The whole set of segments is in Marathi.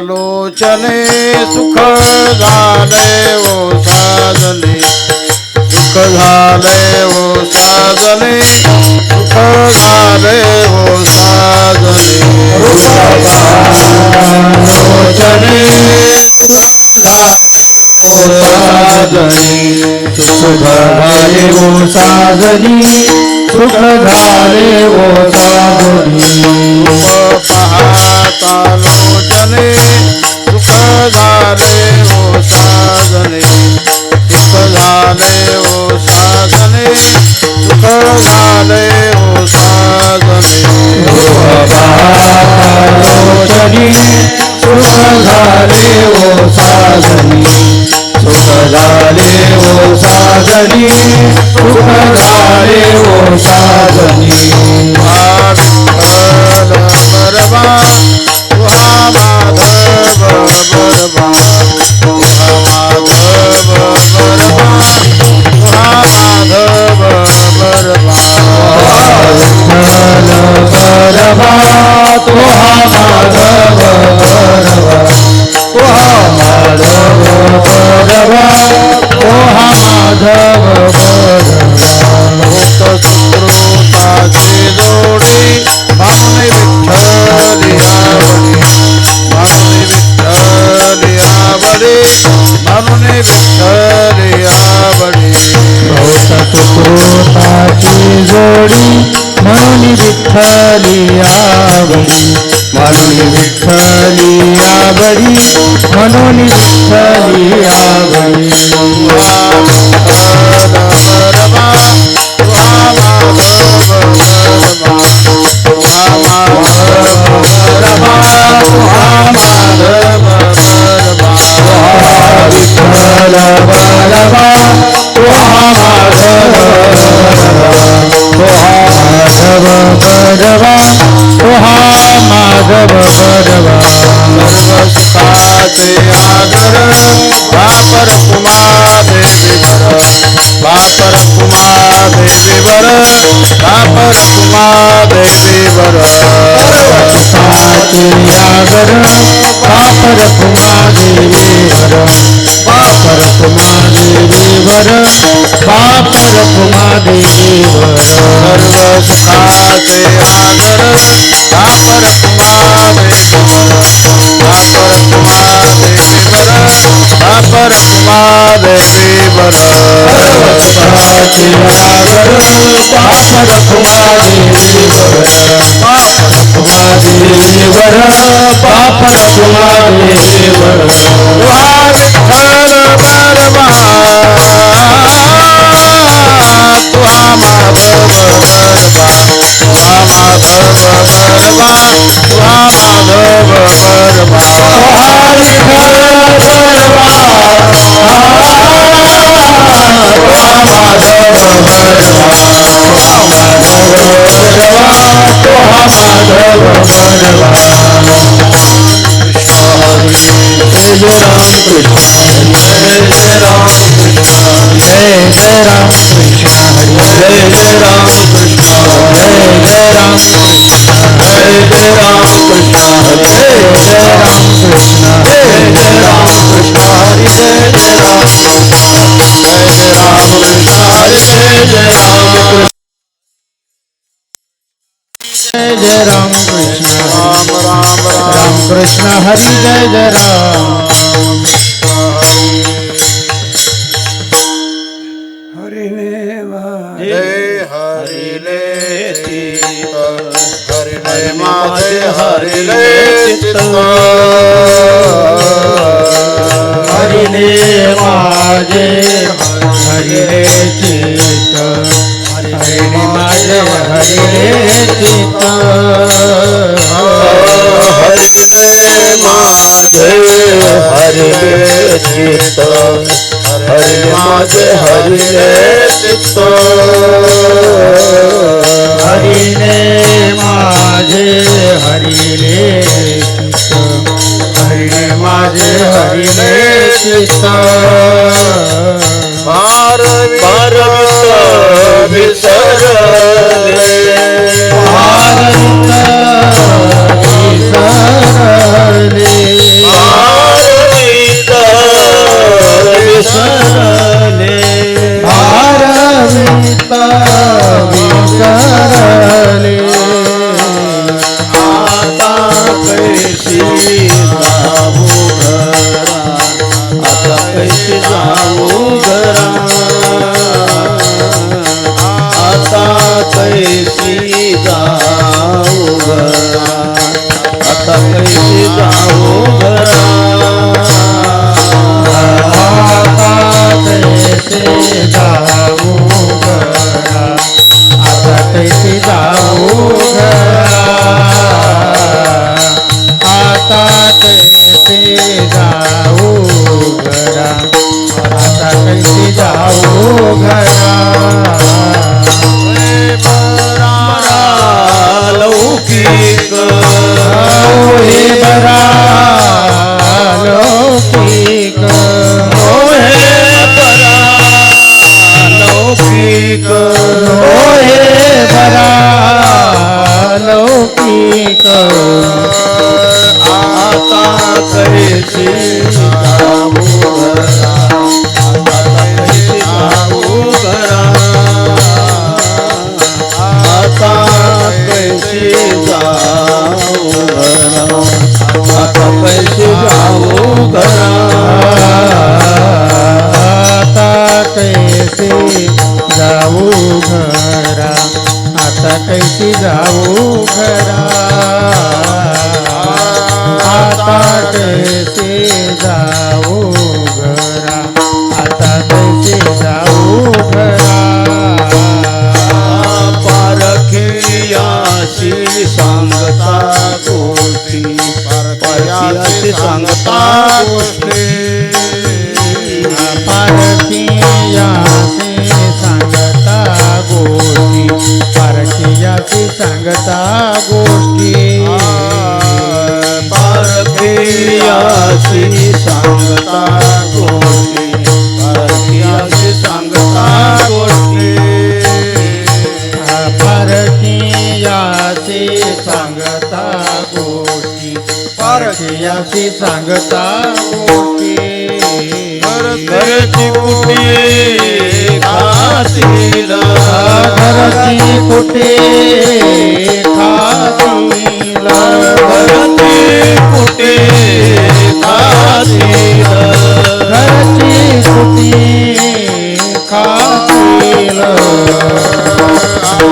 लोचने सुख झाले ओ साजने सुख झाले ओ साजने सुख झाले ओ साजने लोचने सुख झाले ओ साजने सुख झाले ओ साजनी पाहता लोचने सुख झाले ओ साजने सुख झाले ओ साजने सुख झाले ओ साजने पाहता लोचने सुख झाले ओ साजनी सुख झाले ओ साजनी सुख झाले ओ साजनी बरबा तुहा माधव बरबा तुहा माधव बरबा तुहा माधव बरबा बरबा तुहा माधव बरबा तुहा माधव बरबा तुहा माधव बरबा सुकृताची जोडी भावने विठ्ठली आवडी भावने विठ्ठली आवडी सुकृताची जोडी म्हणून विठ्ठली आवडी म्हणून विठ्ठली आवडी म्हणून विठ्ठली आवडी बरबा तुहा माधव बरबा तुहा माधव बरबा तुहा माधव बरबा विठ्ठल बरबा तुहा माधव बरबा तुहा माधव बरबा सर्व सुखाचे आदर वापर कुमा देवी वर वापर कुमा देवी वर वापर कुमा देवी वर सुखाचे आदर वापर कुमा देवी वर वापर कुमा देवी वर वापर कुमा देवी वर सर्व सुखाचे आदर वापर कुमा देवी वर वापर कुमा देवी वर वापर कुमा देवी वर सुखाचे आदर वापर कुमा देवी वर वापर कुमा देवी वर वापर कुमा देवी वर तुहा विठ्ठल बरबा तुहा माधव बरबा तुहा माधव बरबा तुहा माधव बरबा तुहा विठ्ठल बरबा तुहा माधव बरबा तुहा माधव बरबा तुहा माधव बरबा जय राम कृष्ण जय राम कृष्ण जय राम कृष्ण जय राम कृष्ण जय राम कृष्ण जय राम कृष्ण जय राम कृष्ण जय राम कृष्ण हरि जय राम कृष्ण जय राम कृष्ण हरि जय राम कृष्ण जय राम कृष्ण राम राम राम कृष्ण हरि जय राम हरि ने हरि ले चित्त हरि ने माझे हरि ले चित्त हरि ने माझे हरि ले चित्त हरि ने माझे हरि ले चित्त हरि ने माझे हरि ले चित्त हरि हरिले माझे हरिले चित्त हरिले माझे हरिले चित्त हरिले माझे हरिले चित्त भारत विसरले भारत विसरले विसरले भारत विसरले आता कैसी जाऊ घरा आता कैसी जाऊ घरा आता कैसी जाऊ घरा आता कैसी जाऊ घरा आता कैसे जाऊ घरा आता कैसे जाऊ घरा आता कैसे जाऊ घरा आता कैसे जाऊ घरा लौकिक हे बरा लौकिक हे बरा लौकिक हे बरा लौकिक आता कैसी जाऊ घरा आता कैसी जाऊ घरा आता कैसी जाऊ घरा आता कैसी जाऊ घरा आता कैसे जाऊ घरा आता कैसे जाऊ घरा आता कैसे जाऊ घरा आता कैसे जाऊ घरा पारखियाशी सांगता गोष्टी पारखियाशी सांगता गोष्टी पारखियाशी सांगता गोष्टी पारखियाशी सांगता गोष्टी पारखियाशी सांगता गोष्टी पारखियाशी सांगता गोष्टी पारखियाशी सांगता गोष्टी पारखियाशी सांगता गोष्टी घरची कुटी खातील घरची कुठे खातील घरची कुटी खातील घरची कुठे खातील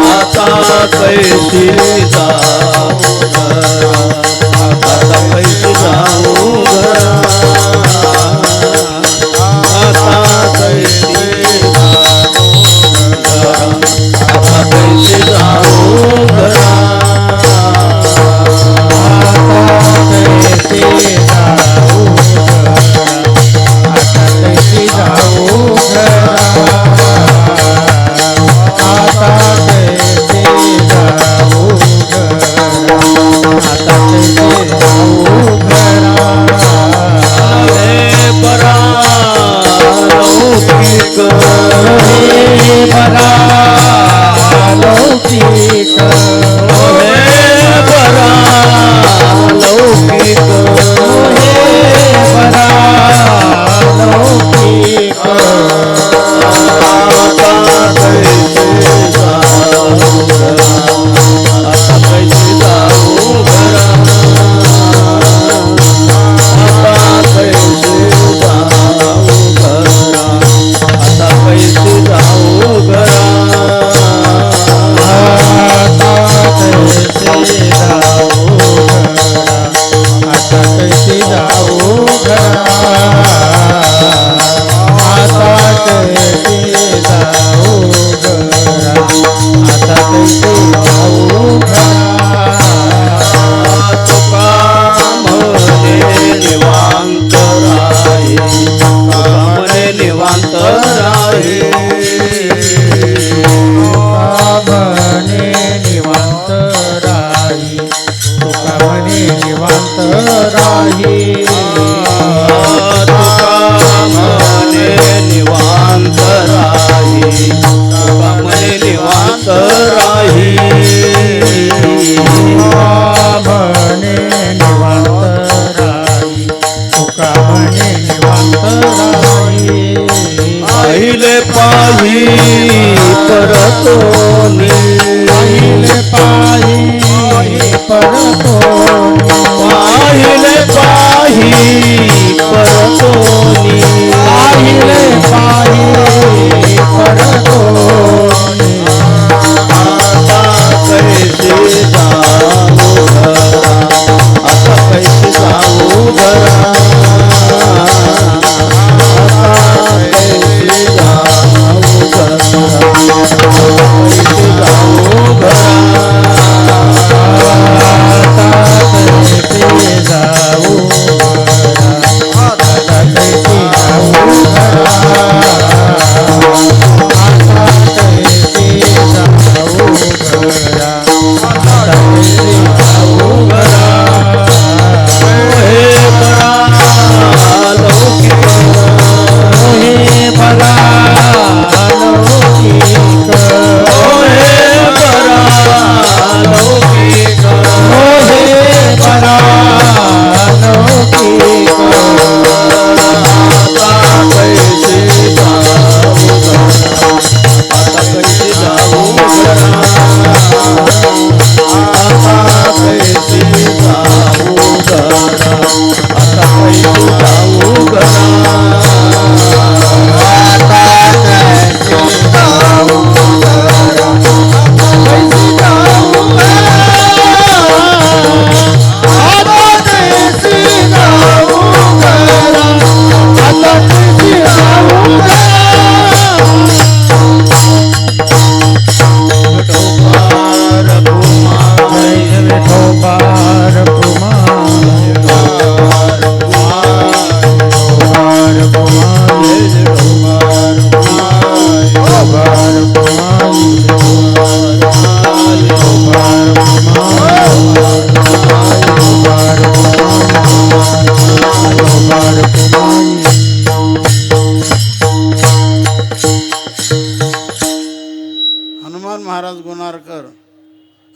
आता कैसी जाऊ घरा आता कैसी जाऊ घरा आता कैसी जाऊ घरा आता कैसी जाऊ घरा कैसे जाऊ आता कैसे जाऊ आता कैसे जाऊ आता कैसे जाऊ पाही परतोनी पाहिले पाही परतोनी पाहिले पाही परतोनी पाहिले पाही परतोनी आता कैसे जाऊ घरा आता कैसे जाऊ घरा आता कैसे जाऊ घरा कैसे जाऊ घरा हनुमान महाराज गुणारकर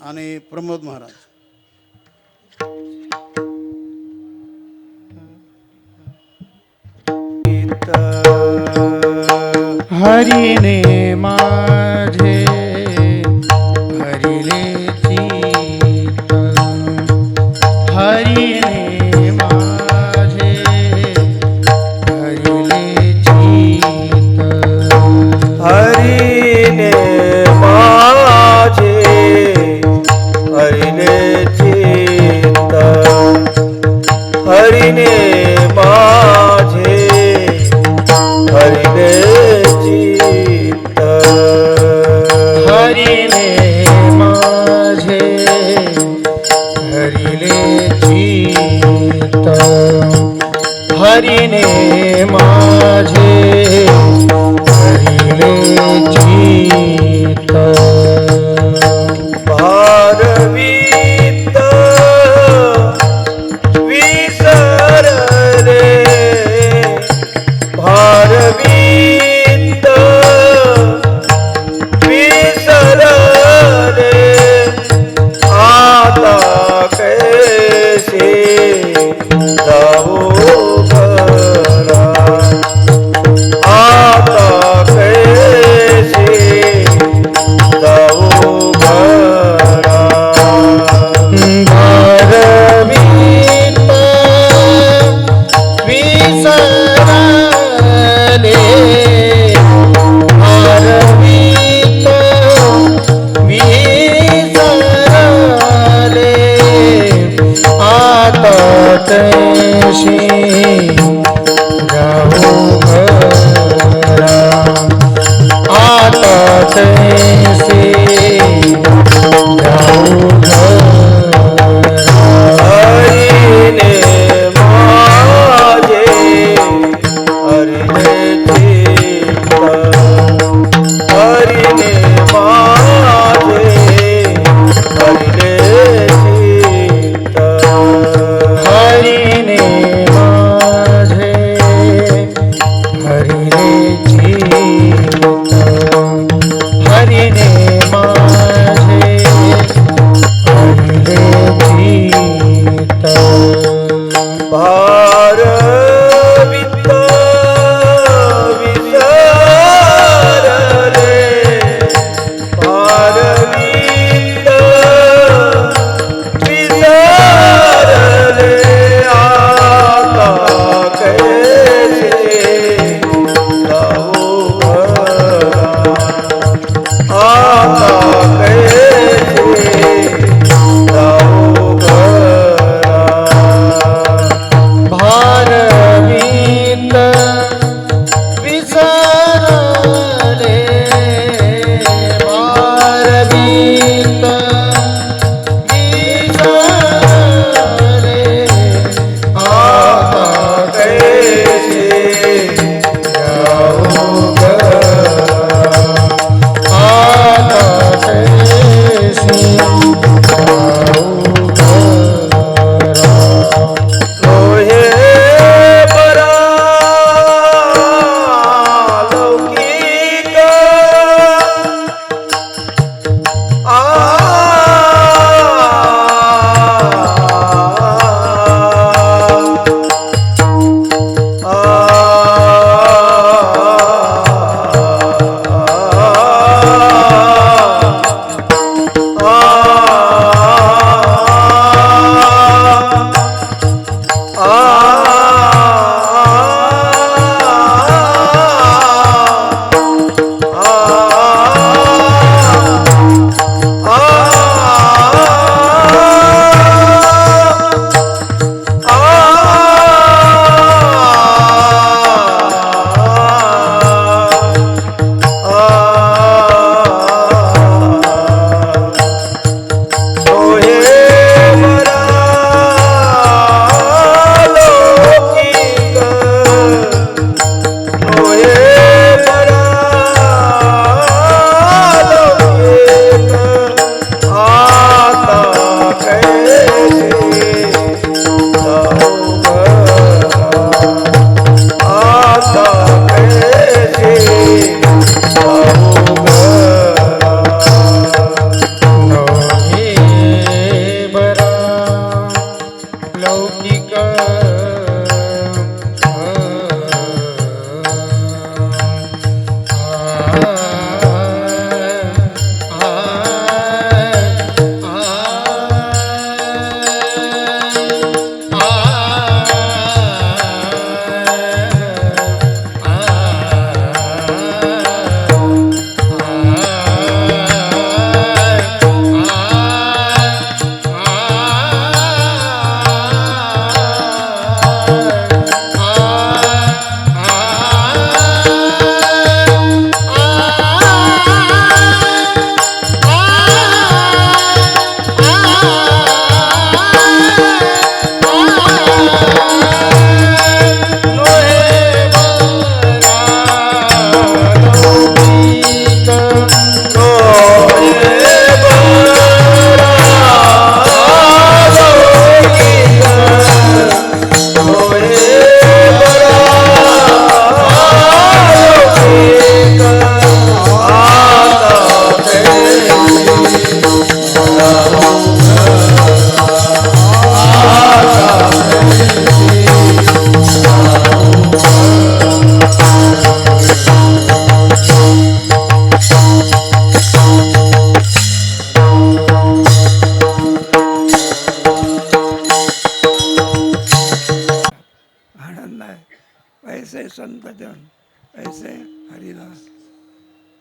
आणि प्रमोद महाराज. हरिने माझे हरिले चित्त हरिने माझे हरिले चित्त हरिने माझे हरिने चित्त हरिने माझे हरिने चित्त हरिने माझे हरिले चित्त हरिने माझे हरिले चित्त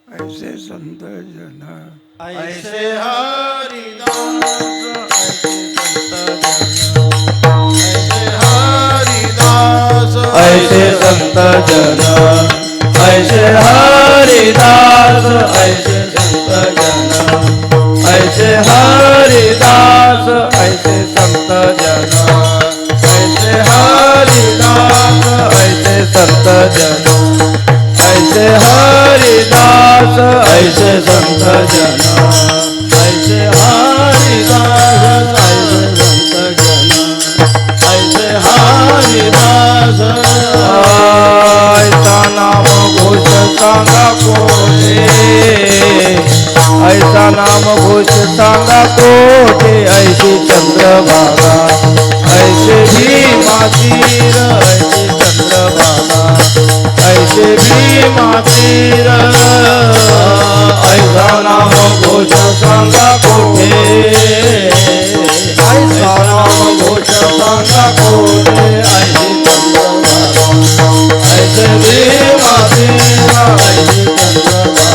ऐसे संत जन ऐसे हरिदास ऐसे संत जन ऐसे हरिदास ऐसे संत जन ऐसे हरिदास ऐसे संत जन ऐसे हरिदास ऐसे संत जन ऐसे हरिदास ऐसे संत जन ऐसे हरिदास ऐसे संत जन ऐसे हरिदास ऐसा नाम घोष सांगा कोठे ऐसा नाम घोष सांगा कोठे ऐसी चंद्रभागा ऐसे भीमातीर ऐसे चंद्रभागा ऐसे भीमातीर ऐसा नाम घोष सांगा कोठे ऐसा नाम घोष सांगा कोठे ऐसे चंद्रभागा ऐसे भीमातीर ऐसे चंद्रभागा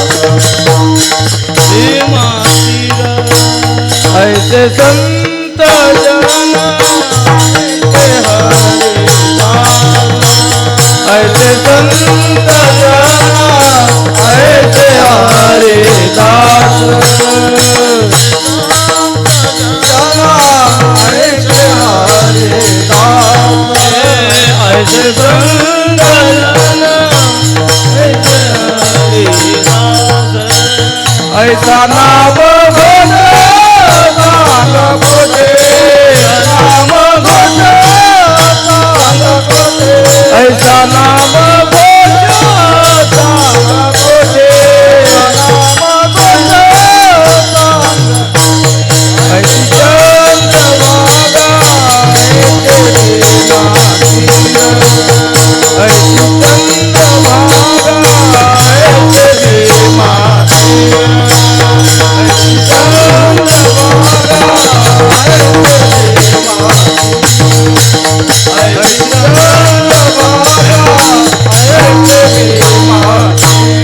भीमातीर ऐसे संत जन ऐसे संत जन ऐसे हरिदास ऐसे हरिदास ऐसे संत जन ऐसे हरिदास ऐसा नाम घोष सांग कोठे नाम घोष सांग कोठे ऐसा नाम घोष सांग कोठे नाम घोष सांग ऐसी चंद्रभागा ऐसे भीमातीर ऐसी चंद्रभागा ऐसे भीमातीर ऐसी चंद्रभागा ऐसे भीमातीर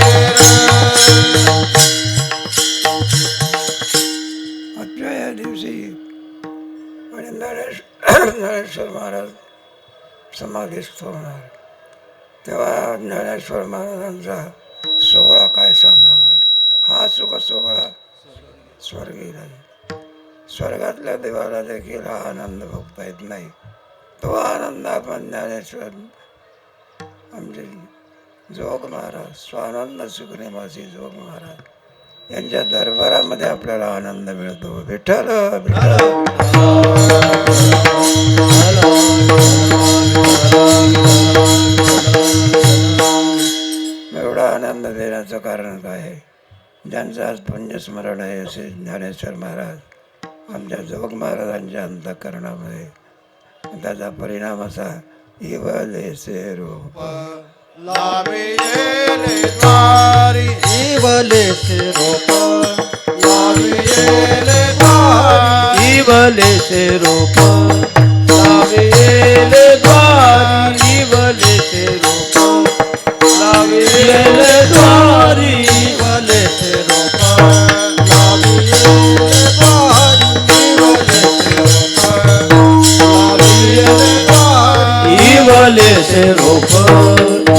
आजच्या या दिवशी आणि ज्ञानेश्वर महाराज समाधीस्थ होणार, तेव्हा ज्ञानेश्वर महाराजांचा सोहळा काय सांगावा. हा सुख सोहळा स्वर्गी नाही. स्वर्गातल्या देवाला देखील हा आनंद भोगता येत नाही. तो आनंद आपण ज्ञानेश्वर आमचे जोग महाराज स्वानंद सुखनिवासी जोग महाराज यांच्या दरबारामध्ये आपल्याला आनंद मिळतो. विठ्ठल एवढा आनंद देण्याचं कारण काय आहे. ज्यांचं आज पुण्यस्मरण आहे असे ज्ञानेश्वर महाराज आमच्या जोग महाराजांच्या अंतःकरणामध्ये, त्याचा परिणाम असा इवलेसे रूप लाविले द्वारी इवलेसे रूप लाविले द्वारी इवलेसे रूप लाविले द्वारी इवलेसे रूप लाविले द्वारी इवलेसे रूप लाविले द्वारी इवलेसे रूप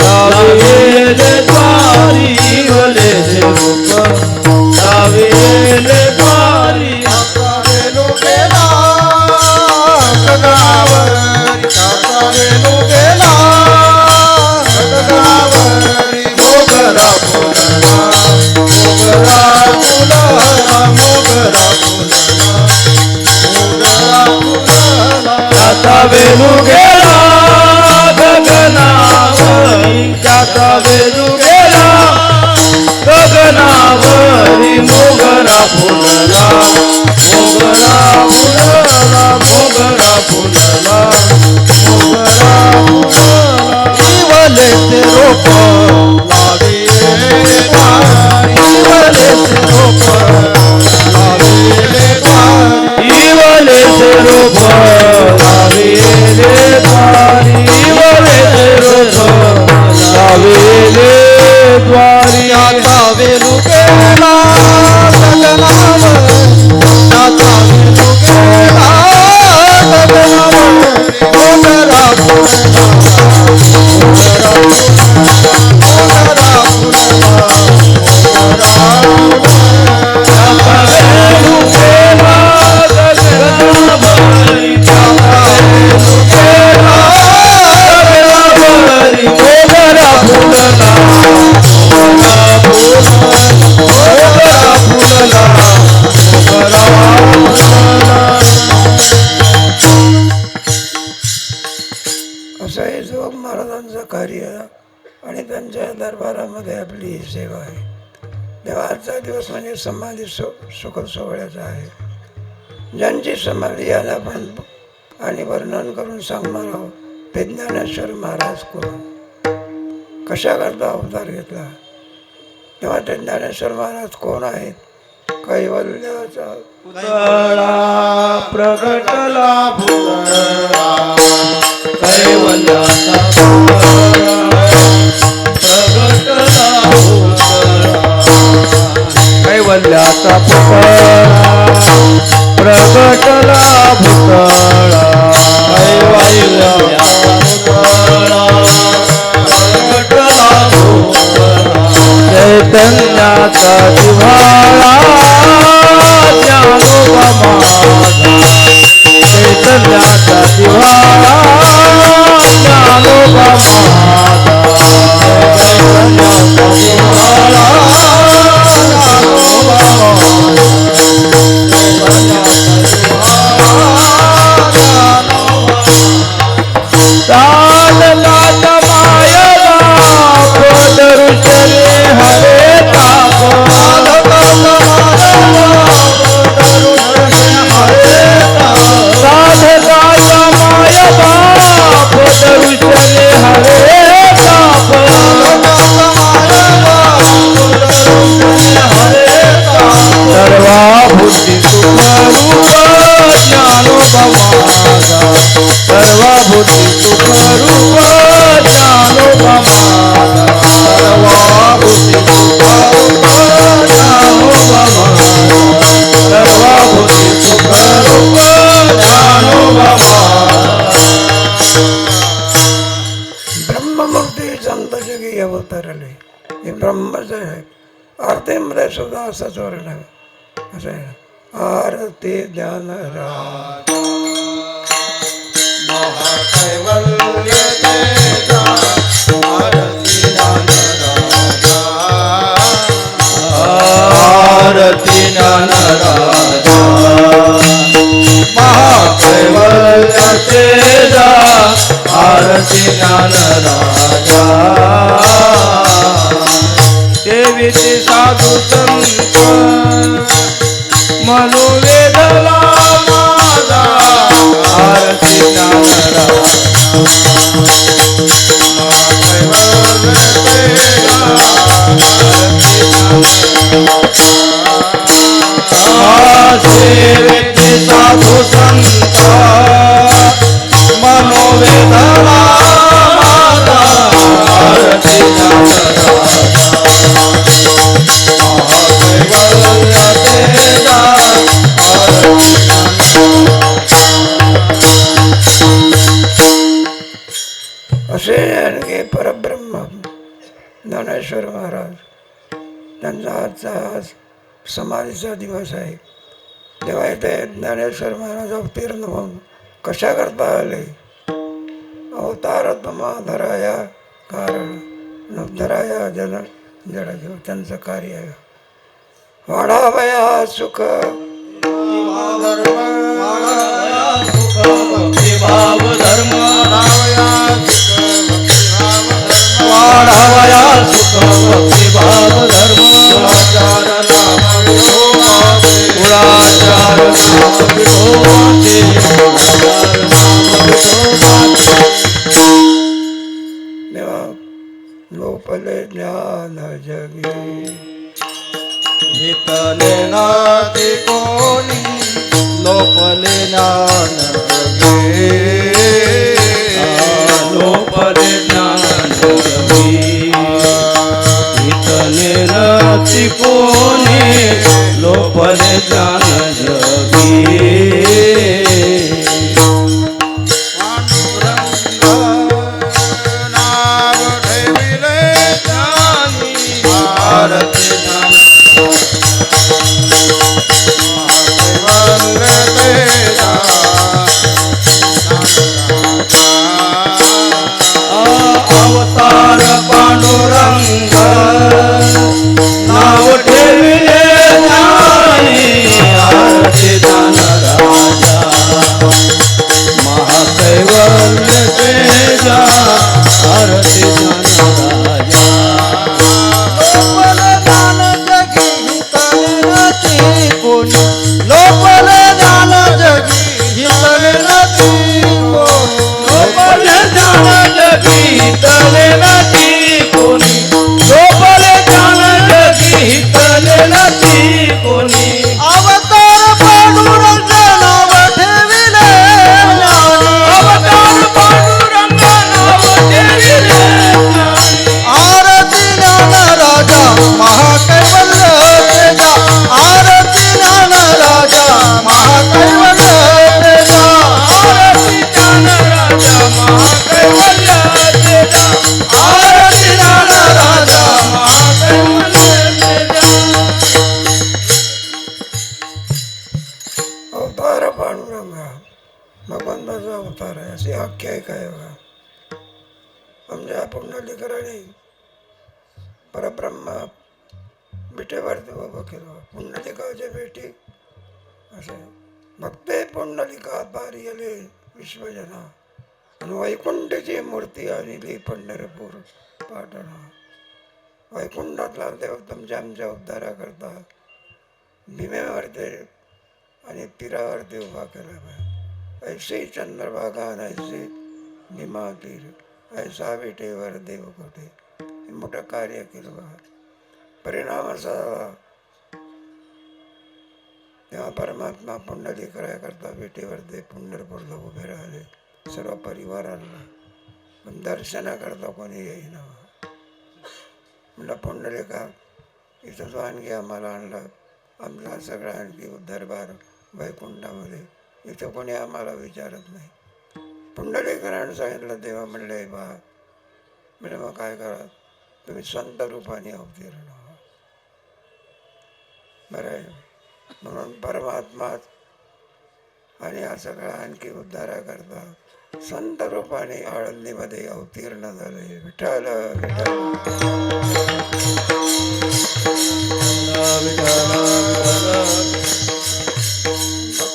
लाविले द्वारी इवलेसे रूप लाविले द्वारी वेणू गेला खडगावरी वेणू गेला खडगावरी मोगरा फुलला मोगरा फुलला मोगरा फुलला मोगरा फुलला त्याचा वेणू गेला गगनावरी त्याचा वेणू गेला गगनावरी मोगरा फुलला मोगरा फुलला मोगरा फुलला मोगरा फुलला इवलेसे रोप लाविले द्वारी इवलेसे रोप लाविले द्वारी इवलेसे रोप लाविले द्वारी इवलेसे रोप लाविले द्वारी आता वेणू सेवा आहे. तेव्हा आजचा दिवस म्हणजे समाधी सुख सोहळ्याचा आहे. ज्यांची समाधी आज आपण आणि वर्णन करून सांगणार आहोत ते ज्ञानेश्वर महाराज कोण, कशा करता अवतार घेतला, तेव्हा ते ज्ञानेश्वर महाराज कोण आहेत. कैवल्याचा पुतळा प्रगटला पुतळा कैवल्याचा पुतळा प्रगटला पुतळा कैवल्याचा पुतळा प्रगटला पुतळा कैवल्याचा पुतळा प्रगटला पुतळा चैतन्याचा जिव्हाळा ज्ञानोबा माझा चैतन्याचा जिव्हाळा ज्ञानोबा माझा चैतन्याचा जिव्हाळा ज्ञानोबा साधनाचा मायला पदरुषले हरे ताप साधकाचा मायला पदरुषले हरे ताप सर्वा बुद्धी सुखरूप ज्ञानोबा माझा सर्वा बुद्धी सुखरूप ज्ञानोबा माझा सर्वा बुद्धी सुखरूप ज्ञानोबा माझा सर्वा बुद्धी सुखरूप ज्ञानोबा माझा ब्रह्ममूर्ती संत जगी अवतरले. हे ब्रह्मच आहे. आरतीमध्ये सुद्धा असंच वर्ण आहे. असं आहे, आरती ध्यान राम महाकैवल्य तेजा आरती ज्ञान राजा आरती ज्ञान राजा महाकैवल्य तेजा आरती ज्ञान राजा देवीचे साधू संत मनोवेदला माझा आरती ज्ञान सेवेचे साधू संत मनोवेदला माझा आरती ज्ञान असे आणखी परब्रह्म ज्ञानेश्वर महाराज, त्यांचा आजचा समाधीचा दिवस आहे. तेव्हा इथे ज्ञानेश्वर महाराज अवतीर्ण होऊन कशा करता आले. अवतारात्माधराया कारण धराया जन जडदेव त्यांचं कार्य आहे. वाढावया सुख भाव धर्म वाढावया सुख भक्ती भाव धर्म कुळाचार देवा लोपले ज्ञान जगी हितले नाती कोणी लोपले ज्ञान जगे लोपले ज्ञान जगे हितले नाती कोणी लोपले ज्ञान जगे अवतार पांडुरंग नाव ठेविले ज्ञानी ठेवेल ती कोणी अवतार पांडुरंग नाव ठेविले ज्ञानी अवतार पांडुरंग नाव ठेविले ज्ञानी आरती ज्ञान राजा महाकैवल्य तेजा आरती ज्ञान राजा महाकैवल्य तेजा आरती ज्ञान राजा महाकैवल्य तेजा आरती ज्ञान राजा महाकैवल्य तेजा अवतार पांडुरंगा भगवंताचा अवतार आहे अशी आख्यायिका आहे बघा. आमच्या पुंडलिकराने परब्रह्म विटेवरती उभं केलं. पुंडलिकाचे भेटी असे भक्ते पुंडलिका पारियले विश्वजना आणि वैकुंठची मूर्ती आणली पंढरपूर पाटणा. वैकुंठातला देव तुमच्या आमच्या उद्धाराकरता भीमेवरती आणि तीरावरती उभा केला. ऐशी चंद्रभागा ऐसे भीमा तीर ऐसा विटेवर देव कोठे. हे मोठं कार्य केलं बघा. परिणाम असा झाला तेव्हा परमात्मा पुंडलिकराकरता विटेवरती पंढरपूरला उभे राहिले सर्व परिवारांना. पण दर्शनाकरता कोणी येईना. म्हणलं पुंडलिका इथं जो आणखी आम्हाला आणला आमचा सगळा आणखी दरबार वैकुंठामध्ये इथं कोणी आम्हाला विचारत नाही. पुंडलिकरानं सांगितलं देवा म्हणले बा म्हणजे मग काय करा तुम्ही संत रूपाने अवतीर्ण व्हा. बरं आहे. म्हणून परमात्मा आणि हा सगळा आणखी उद्धाराकरता संत रूपाने आळंदीमध्ये अवतीर्ण झाले. विठ्ठल विठ्ठल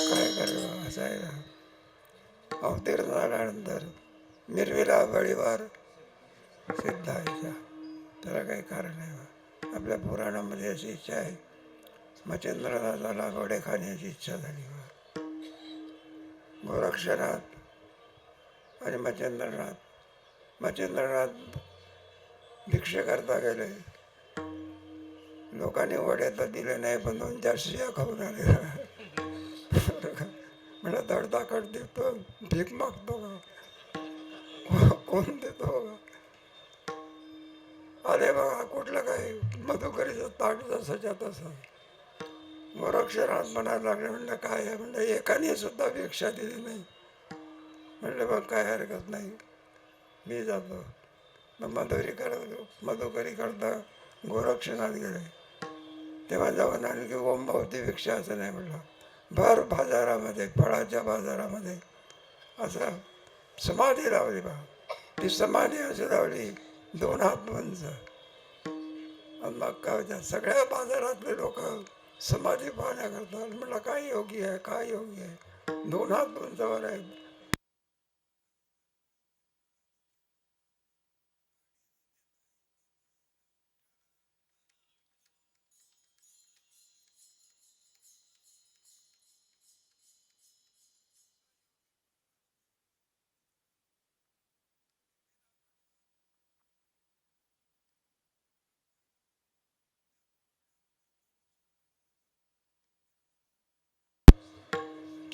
काय करावं असं आहे ना. अवतीर्ण झाल्यानंतर मिरविला बळीवार सिद्धायचा. त्याला काही कारण आहे. आपल्या पुराणामध्ये अशी इच्छा आहे. मच्छिंद्रनाथाला घोडे खाण्याची इच्छा झाली. गोरक्षनाथ आणि मच्छिंद्रनाथ भिक्षा करता गेले. लोकांनी वडे तर दिले नाही पण 2-4 शिया खाऊन आले. म्हणा धडधाकट देतो भीक मागतो का कोण देतो बघा. अरे बघा कुठलं काय मधुकरीचं ताट जसंच्या तसं. गोरक्षनाथ म्हणायला लागले. म्हणलं काय आहे. म्हणलं एकाने सुद्धा भिक्षा दिली नाही. म्हणलं मग काय हरकत नाही मी जातो. मग मधुकरी करता गोरक्षनाथ गेले. तेव्हा जाऊन आणखी ओमभावती भिक्षा असं नाही म्हणलं. भर बाजारामध्ये फळाच्या बाजारामध्ये असं समाधी लावली बा. ती समाधी अशी लावली 2 हात उंच. आणि मग काय सगळ्या बाजारातले लोक समाधी पाहण्या करतात. म्हटलं काय योगी आहे काय योगी आहे. 2 हात उंचावर आहे.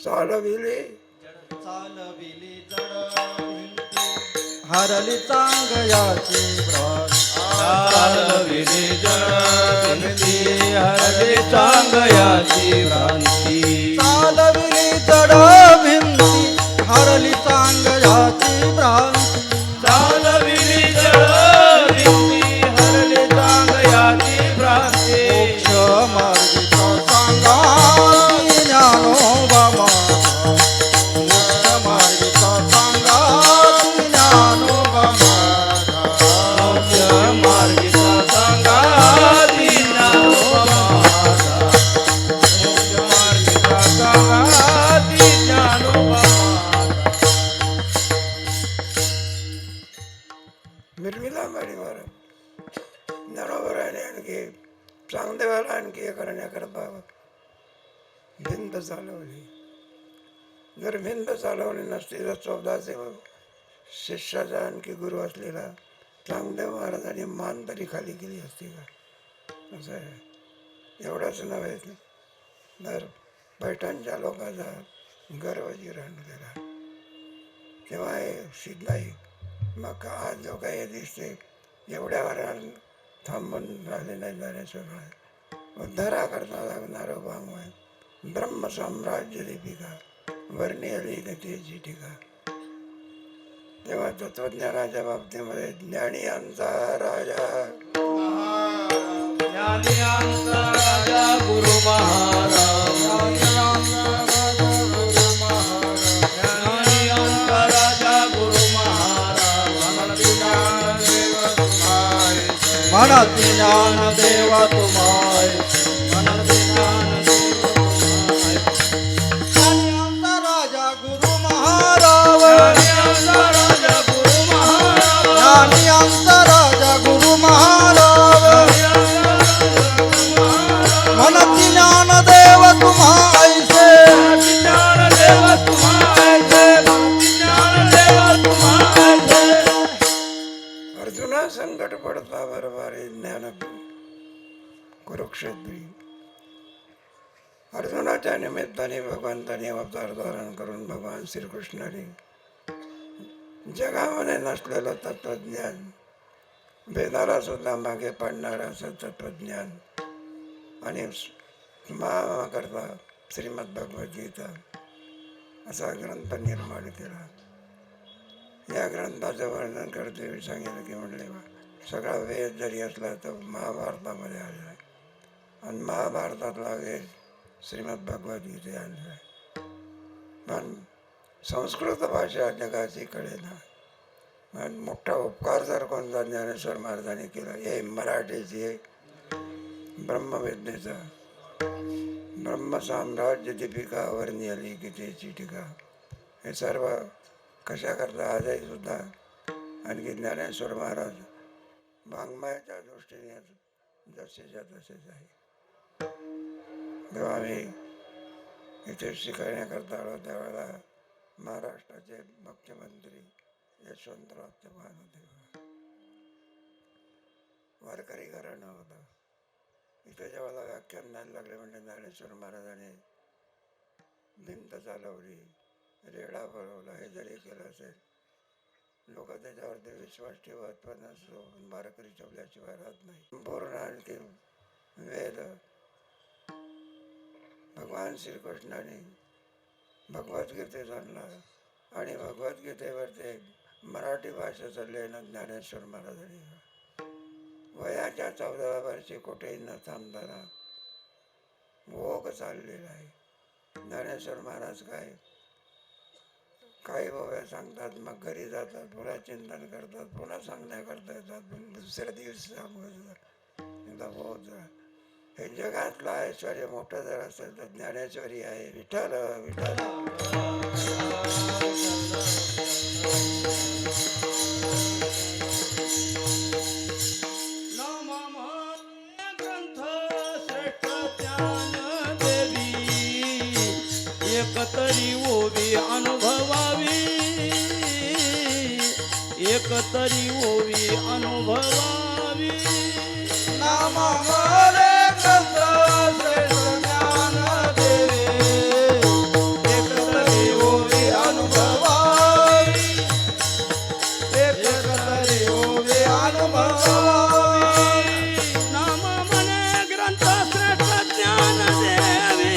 चालविले चालविली जड हरली चांगयाची भ्रांती चालविली जड भिंती हरली चांगयाची भ्रांती चालविली जड भिंती हरली चांगयाची भ्रांती चालविली जड भिंती हरली चांगयाची भ्रांती मोक्ष मार्गी सांगा ज्ञानोबा माझा. मोक्ष मार्गीचा सांगा ज्ञानोबा माझा. मिरविला गाडीवर ज्ञानोबा आणि आणखी चांगदेवाला आणखी हे करण्याकरता भिंत चालवली. जर भिंत चालवली नसती तर 14 शिष्याचा आणखी गुरु असलेला चांगदेव महाराजांनी मान तरी खाली केली असती का. असं आहे. एवढंच नव्हे तर पैठणच्या लोकांचा गर्वजिरण केला. तेव्हा हे सिद्धाई मग आज जो काही दिसते एवढ्यावर थांबून राहिले नाही ज्ञानेश्वर. उद्धारा करता लागणारं वाङ्मय ब्रह्मसाम्राज्य दीपिका वर्णियली गतीची टीका. तेव्हा तत्वज्ञानाच्या बाबतीमध्ये ज्ञानियांचा राजा ज्ञानियांचा राजा गुरु महाराज, ज्ञानियांचा राजा गुरु महाराज. म्हणत ज्ञान देवा तुम्हाय, म्हणत ज्ञान देवा तुम्हाय. ज्ञानियांचा राजा गुरु महाराज, ज्ञानियांचा राजा गुरु महाराज, ज्ञानियांचा राजा गुरु महाराज. म्हणत ज्ञान देव तुम्हायसे, ज्ञान देवा तुम्हायचे, ज्ञान देवा तुम्हायचे. अर्जुना संकट पडता बरोबर ज्ञान कुरुक्षेत्री. अर्जुनाच्या निमित्ताने भगवंताने अवतार धारण करून भगवान श्रीकृष्णाने जगामध्ये नसलेलं तत्वज्ञान, वेदाला सुद्धा मागे पाडणारं असं तत्वज्ञान आणि करता श्रीमद भगवद्गीता असा ग्रंथ निर्माण केला. या ग्रंथाचं वर्णन करते सांगितलं की म्हणले सगळा वेद जरी असला तर महाभारतामध्ये आलेला आहे आणि महाभारतातला वेद श्रीमद भगवद्गीता आणला आहे. पण संस्कृत भाषा जगाची कळेना. आणि मोठा उपकार जर कोणता ज्ञानेश्वर महाराजांनी केला हे मराठीची ब्रह्मविद्येचा ब्रह्मसाम्राज्य दीपिका वर्णियली गीतेची टीका. हे सर्व कशा करता आजही सुद्धा आणखी ज्ञानेश्वर महाराज वाङ्मयाच्या दृष्टीने जसेच्या तसेच आहे. तेव्हा आम्ही इथे शिकवण्याकरता आलो त्यावेळेला महाराष्ट्राचे मुख्यमंत्री यशवंतराव चव्हाण होते. वारकरी घराणं होतं. इथे जेव्हा व्याख्यान द्यायला लागले म्हणजे ज्ञानेश्वर महाराजांनी भिंत चालवली, रेडा भरवला, हे जरी केलं असेल लोक त्याच्यावरती विश्वास ठेवत पण असो वारकरी ठेवल्याशिवाय राहत नाही. संपूर्ण आणखी वेद भगवान श्रीकृष्णाने भगवद्गीतेत आणला आणि भगवद्गीतेवरती मराठी भाषेचं लेणं ज्ञानेश्वर महाराजांनी वयाच्या 14व्या वर्षी कुठेही न थांबताना भोग चाललेला आहे. ज्ञानेश्वर महाराज काही ओव्या सांगतात, मग घरी जातात, पुन्हा चिंतन करतात, पुन्हा सांगण्याकरता येतात, दुसऱ्या दिवशी सांगतात एकदा बहुत. हे जगातलं ऐश्वर्य मोठं जर असेल तर ज्ञानेश्वरी आहे. विठ्ठल विठ्ठल. ग्रंथ श्रेष्ठ ज्ञान देवी, एकतरी ओवी अनुभवावी, एकतरी ओवी अनुभवावी. नाम मोरे ग्रंथ श्रेष्ठ ज्ञान देवे, एकतरी ओवी अनुभवावी, एकतरी ओवी अनुभवावी. नाम म्हणे ग्रंथ श्रेष्ठ ज्ञान देवी,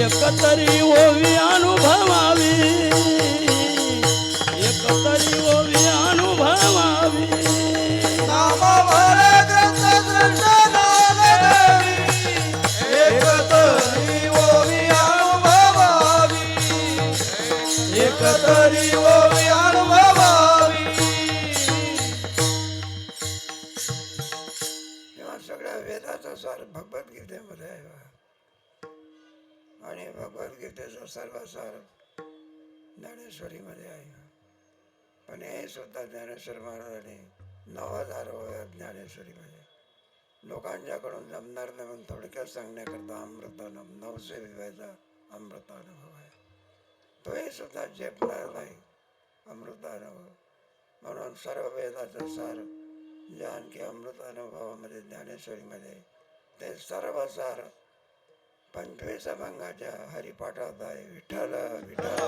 एकतरी ओवी अनुभवावी, एकतरी ओवी अनुभवावी. नाम मोरे ग्रंथ श्रेष्ठ ज्ञान देवी, एकतरी ओवी अनुभवावी, एकतरी ओवी अनुभवावी. तेव्हा सगळ्या वेदाचा सार भगवद्गीतेमध्ये आहे आणि भगवद्गीतेचा सर्व सार ज्ञानेश्वरीमध्ये आहे. पण हे सुद्धा ज्ञानेश्वर महाराजांनी 9000 ओव्या ज्ञानेश्वरीमध्ये लोकांच्याकडून जमणार नाही म्हणून थोडक्यात सांगण्याकरता अमृतानुभव 900 विवाहाचा अमृतानुभव आहे. तो हे सुद्धा झेपणार नाही अमृतानुभव. म्हणून सर्व वेदाचं सार जे आणखी अमृतानुभवामध्ये ज्ञानेश्वरीमध्ये ते सर्व सार 25 अभंगाच्या हरिपाठात आहे. विठ्ठल विठ्ठल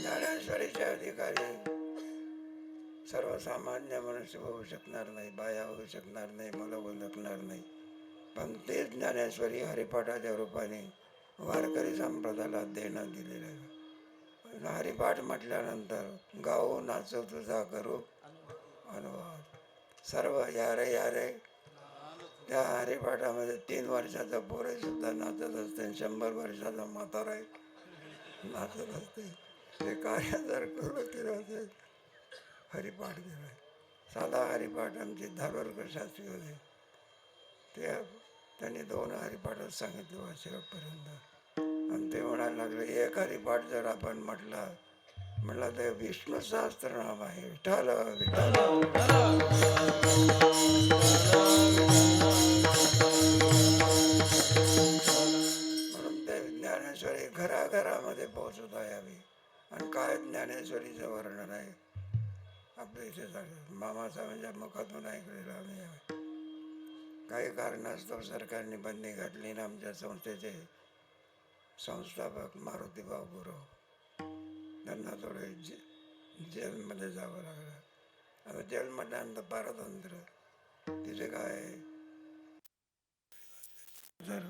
ज्ञानेश्वरीचे अधिकारी सर्वसामान्य मनुष्य होऊ शकणार नाही, बाया होऊ शकणार नाही, मुलं ओळखणार नाही, पण तेच ज्ञानेश्वरी हरिपाठाच्या रूपाने वारकरी संप्रदायाला देणं दिलेलं आहे. हरिपाठ म्हटल्यानंतर गाऊ नाचो तुझा करू अनुभव, सर्व यारे यारे. त्या हरिपाठामध्ये 3 वर्षाचा पोरे सुद्धा नाचत असते, 100 वर्षाचा म्हातारा नाचत असते. ते कार्य जर केलं असेल हरिपाठ केला. साधा हरिपाठ आमचे धारवाडकर शास्त्री होते, ते त्यांनी 2 हरिपाठात सांगितलं शेवटपर्यंत. आणि ते म्हणायला लागले, एक हरिपाठ जर आपण म्हटलं तर विष्णू सहस्त्रनाम आहे. विठ्ठल विठ्ठल म्हणून ते ज्ञानेश्वरी घराघरामध्ये पोहोचवता यावी. आणि काय ज्ञानेश्वरीचं वर्णन आहे आपल्या इथे सांगत मामासाहेबांच्या मुखातून ऐकलेलं आम्ही. काही कारणास्तव सरकारने बंदी घातली आणि आमच्या संस्थेचे संस्थापक मारुतीभाऊ गुरव त्यांना थोडे जेलमध्ये जावं लागलं. आता जेल म्हटल्यानंतर पारतंत्र्य, तिथे काय जर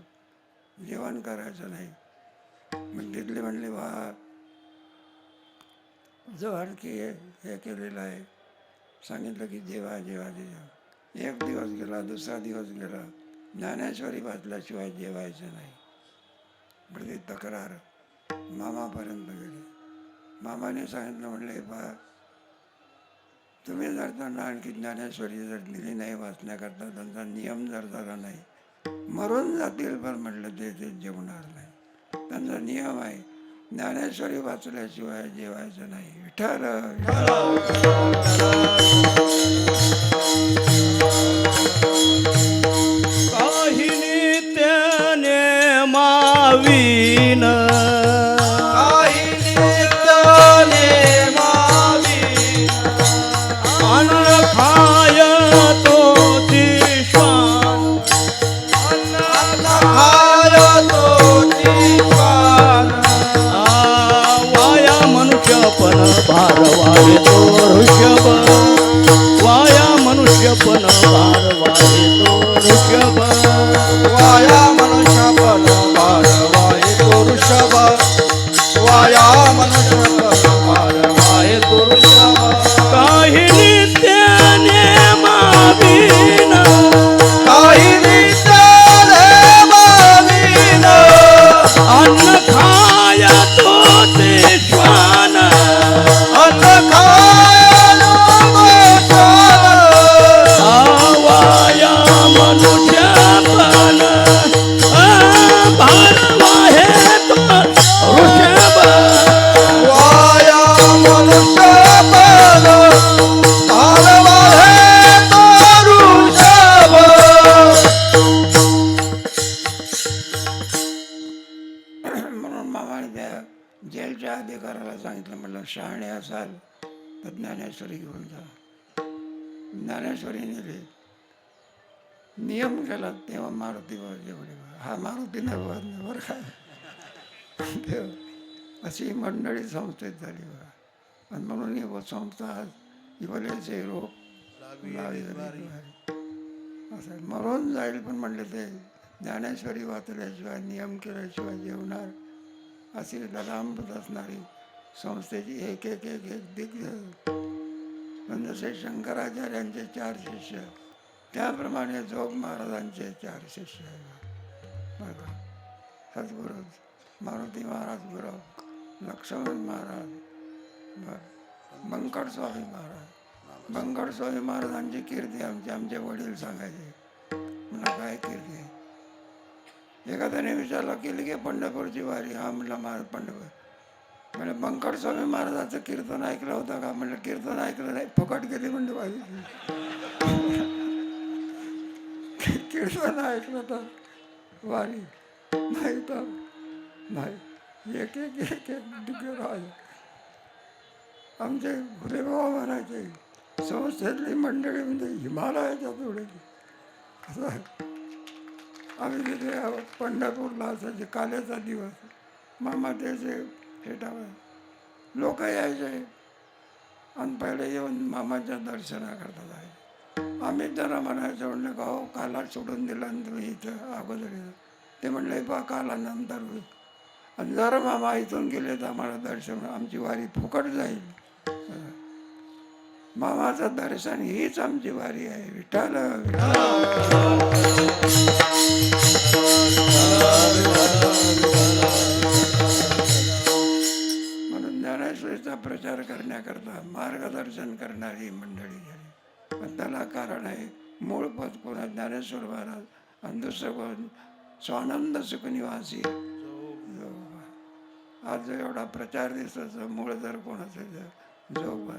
जेवण करायचं नाही, मग तिथले म्हणले वा जो आणखी हे केलेलं आहे, सांगितलं की जेवा जेवा जेवा. 1 दिवस गेला, दुसरा दिवस गेला, ज्ञानेश्वरी वाचल्याशिवाय जेवायचं नाही. म्हणजे तक्रार मामापर्यंत गेली. मामाने सांगितलं, म्हणले बा तुम्ही जर त्यांना आणखी ज्ञानेश्वरी जर दिली नाही वाचण्याकरता, त्यांचा नियम जर झाला नाही, मरून जातील, पण म्हटलं ते जेवणार नाही. त्यांचा नियम आहे, ज्ञानेश्वरी वाचल्याशिवाय जेवायचं नाही. विठ्ठल काही नित्याने मावीन, काही नित्याने मावीन, अन्न खाय तो श्वान, अन्न खाय तोची पान. वाया मनुष्यपण भारवावे तो ऋषभ, वाया मनुष्यपण भारवावे तो ऋषभ, वाया मनुष्यपण भारवाये तो ऋषभ, वाया मनुष्यपण भारवाये तो ऋषभ. काही नित्याने मावीन, काही नित्याने मावीन, अन्न खाय तो ते श्वान, अन्न खाय गोशाला. वाया मनुष्यपण भारवाहे तो ऋषभ, वाया मनुष्यपण भारवाये तो ऋषभ. म्हणून मामाने त्या जेलच्या अधिकाऱ्याला सांगितलं, म्हटलं शहाणे असाल तर ज्ञानेश्वरी घेऊन जा. ज्ञानेश्वरी नेली, नियम केला. तेव्हा मारुती जेवढे हा मारुती नाही बरं काय, अशी मंडळी संस्थेत झाली बघा. आणि म्हणून ही संस्था आज इवलेचे रोप असं मरून जाईल, पण म्हणले ते ज्ञानेश्वरी वाचल्याशिवाय नियम केल्याशिवाय जेवणार, अशी लांबत असणारी संस्थेची एक एक एक एक दिग्गज. पण जसे शंकराचार्यांचे 4 शिष्य, त्याप्रमाणे जोग महाराजांचे 4 शिष्य आहेत बघा. सद्गुरू मारुती महाराज गुरव, लक्ष्मण महाराज, बंकट स्वामी महाराज. बंकट स्वामी महाराजांची कीर्ती आमचे वडील सांगायचे. म्हणा काय कीर्ती आहे? एखाद्याने विचारलं केली की पंढरपूरची वारी. हा म्हटलं महाराज पंढरपूर. म्हणजे बंकट स्वामी महाराजांचं कीर्तन ऐकलं होतं का? म्हणलं कीर्तन ऐकलं नाही, फुकट गेली म्हणजे वारी. कीर्तन ऐकलं तर वारी नाही तर नाही. एक एक एक एक दिग्गज राज. आमचे गुरुबाबा म्हणायचे संस्थेतली मंडळी म्हणजे हिमालयाच्या थोड्याची असं आम्ही तिथे पंढरपूरला असायचे काल्याचा दिवस मामा त्याचे भेटावे लोक यायचे आणि पहिले येऊन मामाच्या दर्शनाकरता जायचे. आम्ही त्यांना म्हणायचं म्हणलं का हो काला सोडून दिला आणि तुम्ही इथं अगोदर येतं. ते म्हणले बा काला नंतर होईल आणि जर मामा इथून गेले तर आम्हाला दर्शन आमची वारी फुकट जाईल. मामाचं दर्शन हीच आमची वारी आहे. विठ्ठल म्हणून ज्ञानेश्वरीचा प्रचार करण्याकरता मार्गदर्शन करणारी मंडळी झाली. त्याला कारण आहे मूळ पद कोणा ज्ञानेश्वर महाराज आणि दुसरं कोण स्वानंद सुखनिवासी. आज एवढा प्रचार दिवसाचा मूळ जर कोण असेल तर जोग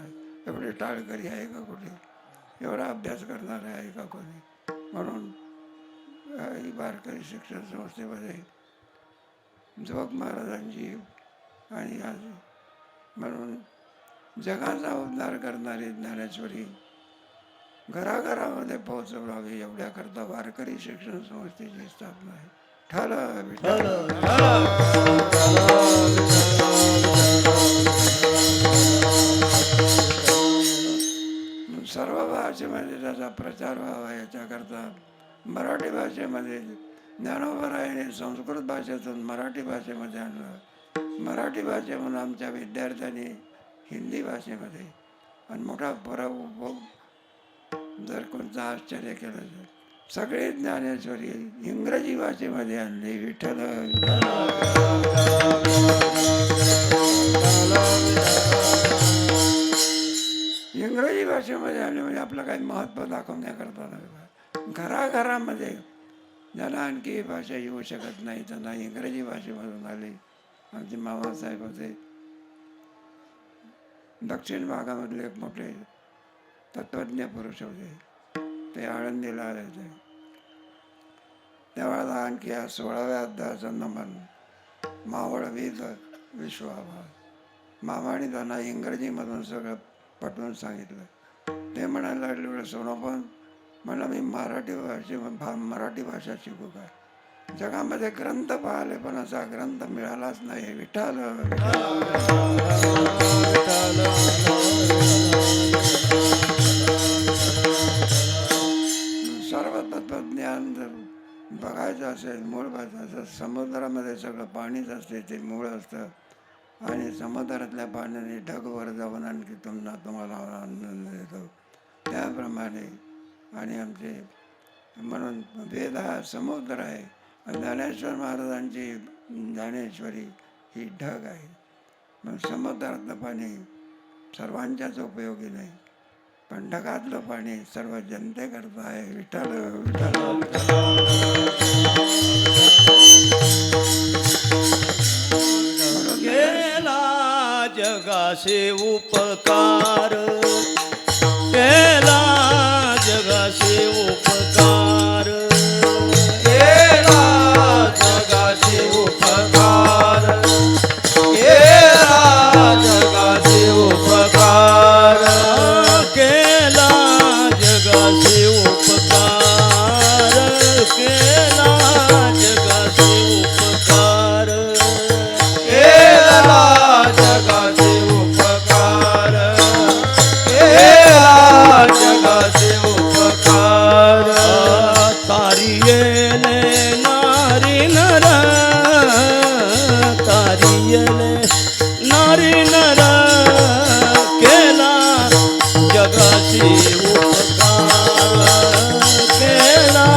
एवढे टाळकरी आहे का कुठे, एवढा अभ्यास करणारे आहे का कोणी. म्हणून ही वारकरी शिक्षण संस्थेमध्ये जोग महाराजांची आणि आज म्हणून जगाचा उद्धार करणारी ज्ञानेश्वरी घराघरामध्ये पोहोचवावी एवढ्याकरता वारकरी शिक्षण संस्थेची स्थापना आहे. सर्व भाषेमध्ये त्याचा प्रचार व्हावा याच्याकरता मराठी भाषेमध्ये ज्ञानोबरायाने संस्कृत भाषेतून मराठी भाषेमध्ये आणलं. मराठी भाषेमधून आमच्या विद्यार्थ्यांनी हिंदी भाषेमध्ये आणि मोठा उपभोग जर कोणतं आश्चर्य केलं तर सगळे ज्ञानेश्वरी इंग्रजी भाषेमध्ये आणली. विठ्ठल इंग्रजी भाषेमध्ये आले म्हणजे आपलं काही महत्त्व दाखवण्याकरता नाही. घराघरामध्ये ज्यांना आणखी भाषा येऊ शकत नाही त्यांना इंग्रजी भाषेमधून आली. आमचे मामासाहेब होते दक्षिण भागामधले एक मोठे तत्वज्ञ पुरुष होते. ते आळंदीला आले होते त्यावेळेला आणखी 16व्या अध्यायाचा नमन मावळवीत विश्वाभा मामाने त्यांना इंग्रजीमधून सगळं पटवून सांगितलं. ते म्हणायला लागले सोनोपन म्हणलं मी मराठी भाषा शिकू काय. जगामध्ये ग्रंथ पाहिले पण असा ग्रंथ मिळालाच नाही. विठ्ठल सर्व तत्वज्ञान जर बघायचं असेल मूळ भाषा समुद्रामध्ये सगळं पाणीच असते ते मूळ असतं आणि समुद्रातल्या पाण्याने ढगवर जाऊन आणखी तुम्हाला आनंद देतो त्याप्रमाणे. आणि आमचे म्हणून वेद हा समुद्र आहे. ज्ञानेश्वर महाराजांची ज्ञानेश्वरी ही ढग आहे. मग समुद्रातलं पाणी सर्वांच्याच उपयोगी नाही पण ढगातलं पाणी सर्व जनतेकरता आहे. विठ्ठल केला जगाचे उपकार, केला जगाचे उपकार, केला जगाचे उपकार, केला जगाचे उपकार, केला जगाचे उपकार, केला जगाचे उपकार, केला जगाचे उपकार, केला जगाचे उपकार. तारियेले नारी नर, तारियेले नारी नर, केला जगाचे उपकार, केला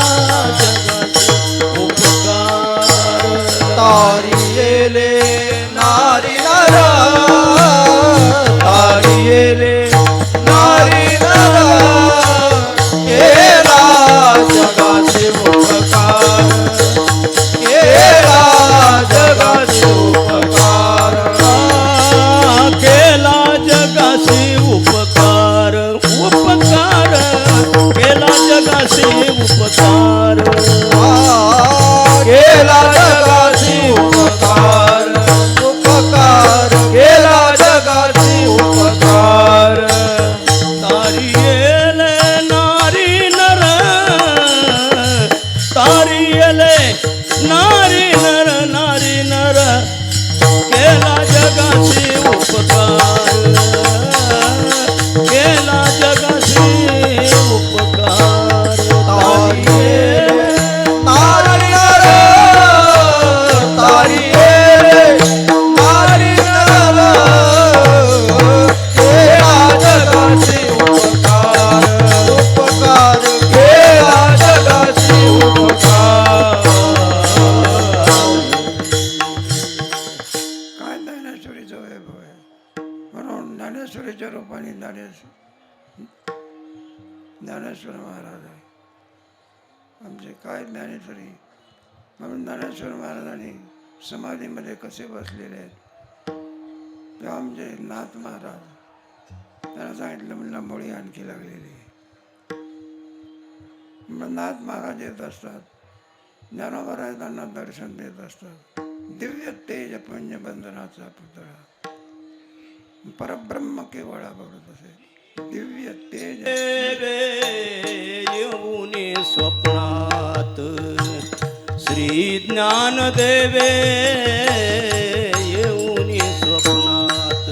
जगाचे उपकार. तारियेले नारी नर, तारियेले नारी नर, केला जगाचे उपकार, केला जगाचे उपकार. केला जगाचे उपकार, उपकार आणि ज्ञानेश्वर महाराज आहे आमचे. काय ज्ञानेश्वरी म्हणून ज्ञानेश्वर महाराजांनी समाधीमध्ये कसे बसलेले आहेत तेव्हा आमचे नाथ महाराज त्यांना सांगितलं म्हणलं मुळी आणखी लागलेली आहे. मग नाथ महाराज येत असतात, ज्ञानोबा त्यांना दर्शन देत असतात. दिव्य तेज पुण्य बंधनाचा पुतळा परब्रह्म केवळा बघत असे. दिव्य तेज येऊनी स्वप्नात श्री ज्ञानदेवे येऊनी स्वप्नात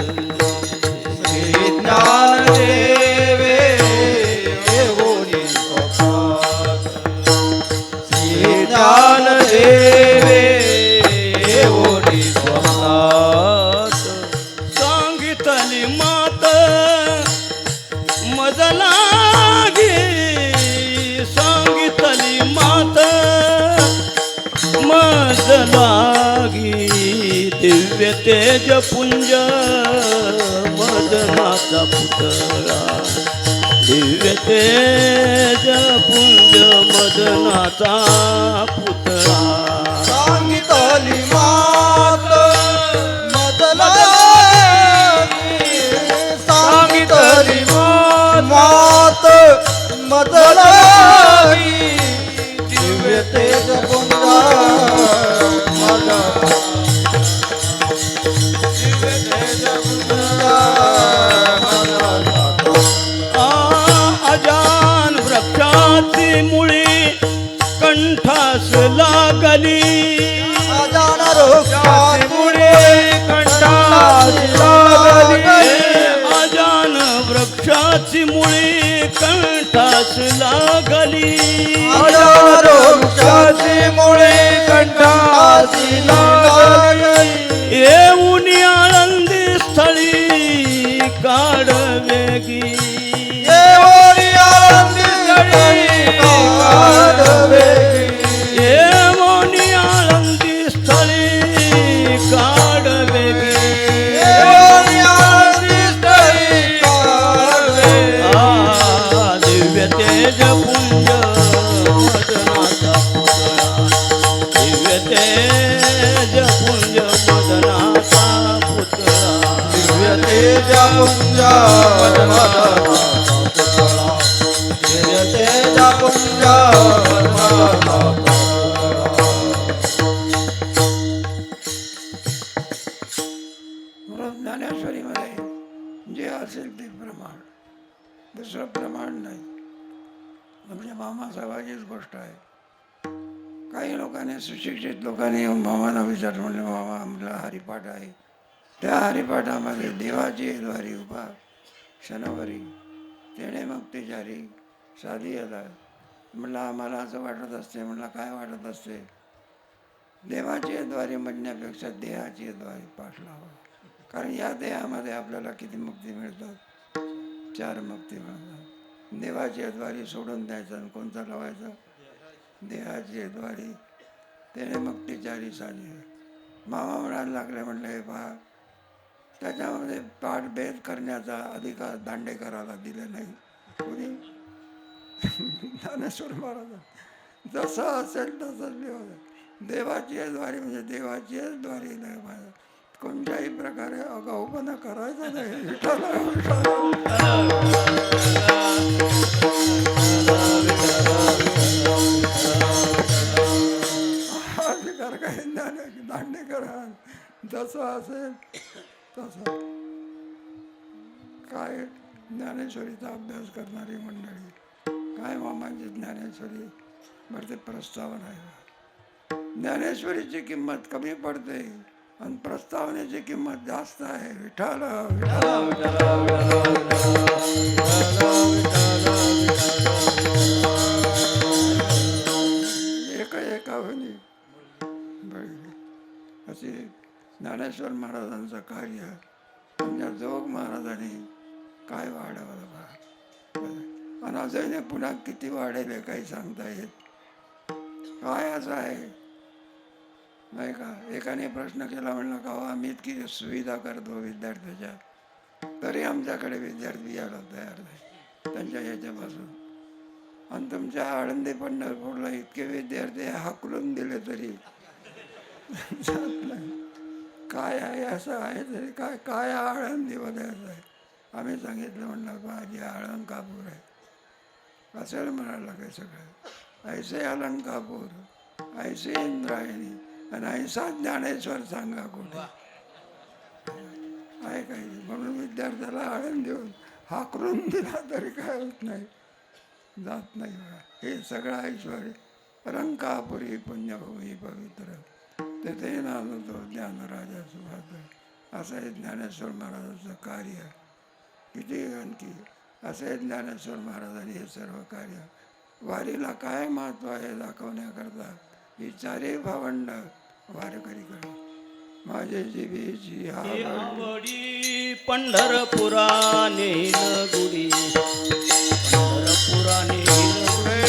श्री ज्ञानदेवे येऊनी स्वप्नात श्री ज्ञानदेवे येऊनी स्वप्नात सांगितली मात मज लागी सांगितली मात मज लागी दिव्य तेज पुंज मदनाचा पुतळा दिव्य तेज पुंज मदनाचा पुतळा सांगितली मात मदला सांगितली मात मदला दिव्य तेज पुंजा मदला दिव्य तेज पुंजा अजान वृक्षाची मुळी कंठास लागली अजान वृक्षाची मुळी कंठास लागली अजान वृक्षाची मुळी कंठास लागली अजान वृक्षाची मुळी कंठास लागली येऊन आळंदी स्थळी काढ वेगी येऊनी आळंदी स्थळी काढ वेगी येऊन आळंदी स्थळी काढ वेगी येऊनी आळंदी स्थळी काढ वेगी दिव्य तेज पुंज मदनाचा पुतळा दिव्य तेज पुंज मदनाचा पुतळा दिव्य तेज पुंजा मदनाचा पुतळा दिव्य तेज पुंजा मदनाचा म्हणून ज्ञानेश्वरीमध्ये जे असेल ते प्रमाण, दुसरं प्रमाण नाही. म्हणजे मामासाहेबाचीच गोष्ट आहे. काही लोकांनी, सुशिक्षित लोकांनी येऊन मामाला विचारलं, म्हणले मामा आमला हरिपाठ आहे, त्या हरिपाठामध्ये देवाची द्वारी उपा शनवरी तेणे मग ते जारी साधी आला. म्हणलं आम्हाला असं वाटत असते. म्हणलं काय वाटत असते? देवाची द्वारी म्हणण्यापेक्षा देहाची द्वारी पाठ लावा. कारण या देहामध्ये आपल्याला किती मुक्ती मिळतात? 4 मुक्ती मिळतात. देवाची द्वारी सोडून द्यायचं आणि कोणता लावायचा? देहाची द्वारी त्याने मुक्तीचारी साधी. मामा म्हणायला लागले, म्हणले हे पहा, त्याच्यामध्ये पाठभेद करण्याचा अधिकार दांडेकराला दिला नाही. कोणी? ज्ञानेश्वर महाराज. जसं असेल तसं देवाची द्वारी म्हणजे देवाची द्वारी नाही. माझा कोणत्याही प्रकारे अगाऊपणा करायचा नाही. अधिकार काही दांडेकरा जसं असेल तसं. काय ज्ञानेश्वरीचा अभ्यास करणारी मंडळी, काय मामांची ज्ञानेश्वरी बरं ते प्रस्तावना आहे. ज्ञानेश्वरीची किंमत कमी पडते आणि प्रस्तावनेची किंमत जास्त आहे. विठ्ठल एका होणी बघितली. असे ज्ञानेश्वर महाराजांचं कार्य आमच्या जोग महाराजांनी काय वाढवलं बा. आणि अजूनही पुन्हा किती वाढेल काही सांगता येत. काय असं आहे नाही का? एकाने प्रश्न केला, म्हणला का आम्ही इतकी सुविधा करतो विद्यार्थ्याच्या, तरी आमच्याकडे विद्यार्थी यायला तयार नाही त्यांच्या ह्याच्यापासून. आणि तुमच्या आळंदी पंढरपूरला इतके विद्यार्थी हाकलून दिले तरी जात नाही. काय आहे असं आहे तरी काय काय आळंदीमध्ये असं आहे. आम्ही सांगितलं म्हणलं माझी अलंकापूर आहे असं म्हणायला लागेल सगळं. ऐसे अलंकापूर ऐसे इंद्रायणी आणि ऐसा ज्ञानेश्वर सांगा कुठे आहे काही. म्हणून विद्यार्थ्याला आळंद देऊन हाकलून दिला तरी काय होत नाही, जात नाही. हे सगळं ऐश्वर रंकापुरी पुण्यभूमी पवित्र तेथे नांदतो तो ज्ञानराजा सुभाद्र. असं आहे ज्ञानेश्वर महाराजांचं कार्य. किती आणखी असं आहे ज्ञानेश्वर महाराजांनी हे सर्व कार्य. वारीला काय महत्व आहे दाखवण्याकरता ही चारही भावंड वारकरीकडे. माझे जीवेची आवडी पंढरपुरा नेन गुडी, पंढरपुरा नेन गुडी,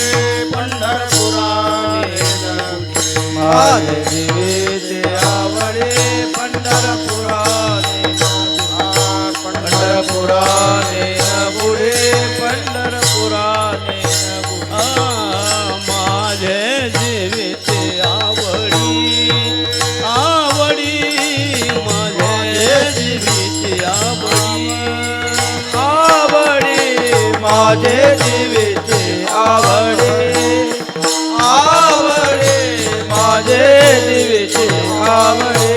पंढरपुरा नेन गुडी. माझे जीवेचे आवडे पंढरपुरा पंढरपुरा नेन गुडे पंढरपुरा नेन गुडे. माझे जीवेचे आवडी आवडी, माझे जीवेचे आवडी आवडे माझे जीवेचे आवडे आवडे माझे जीवेचे आवडे.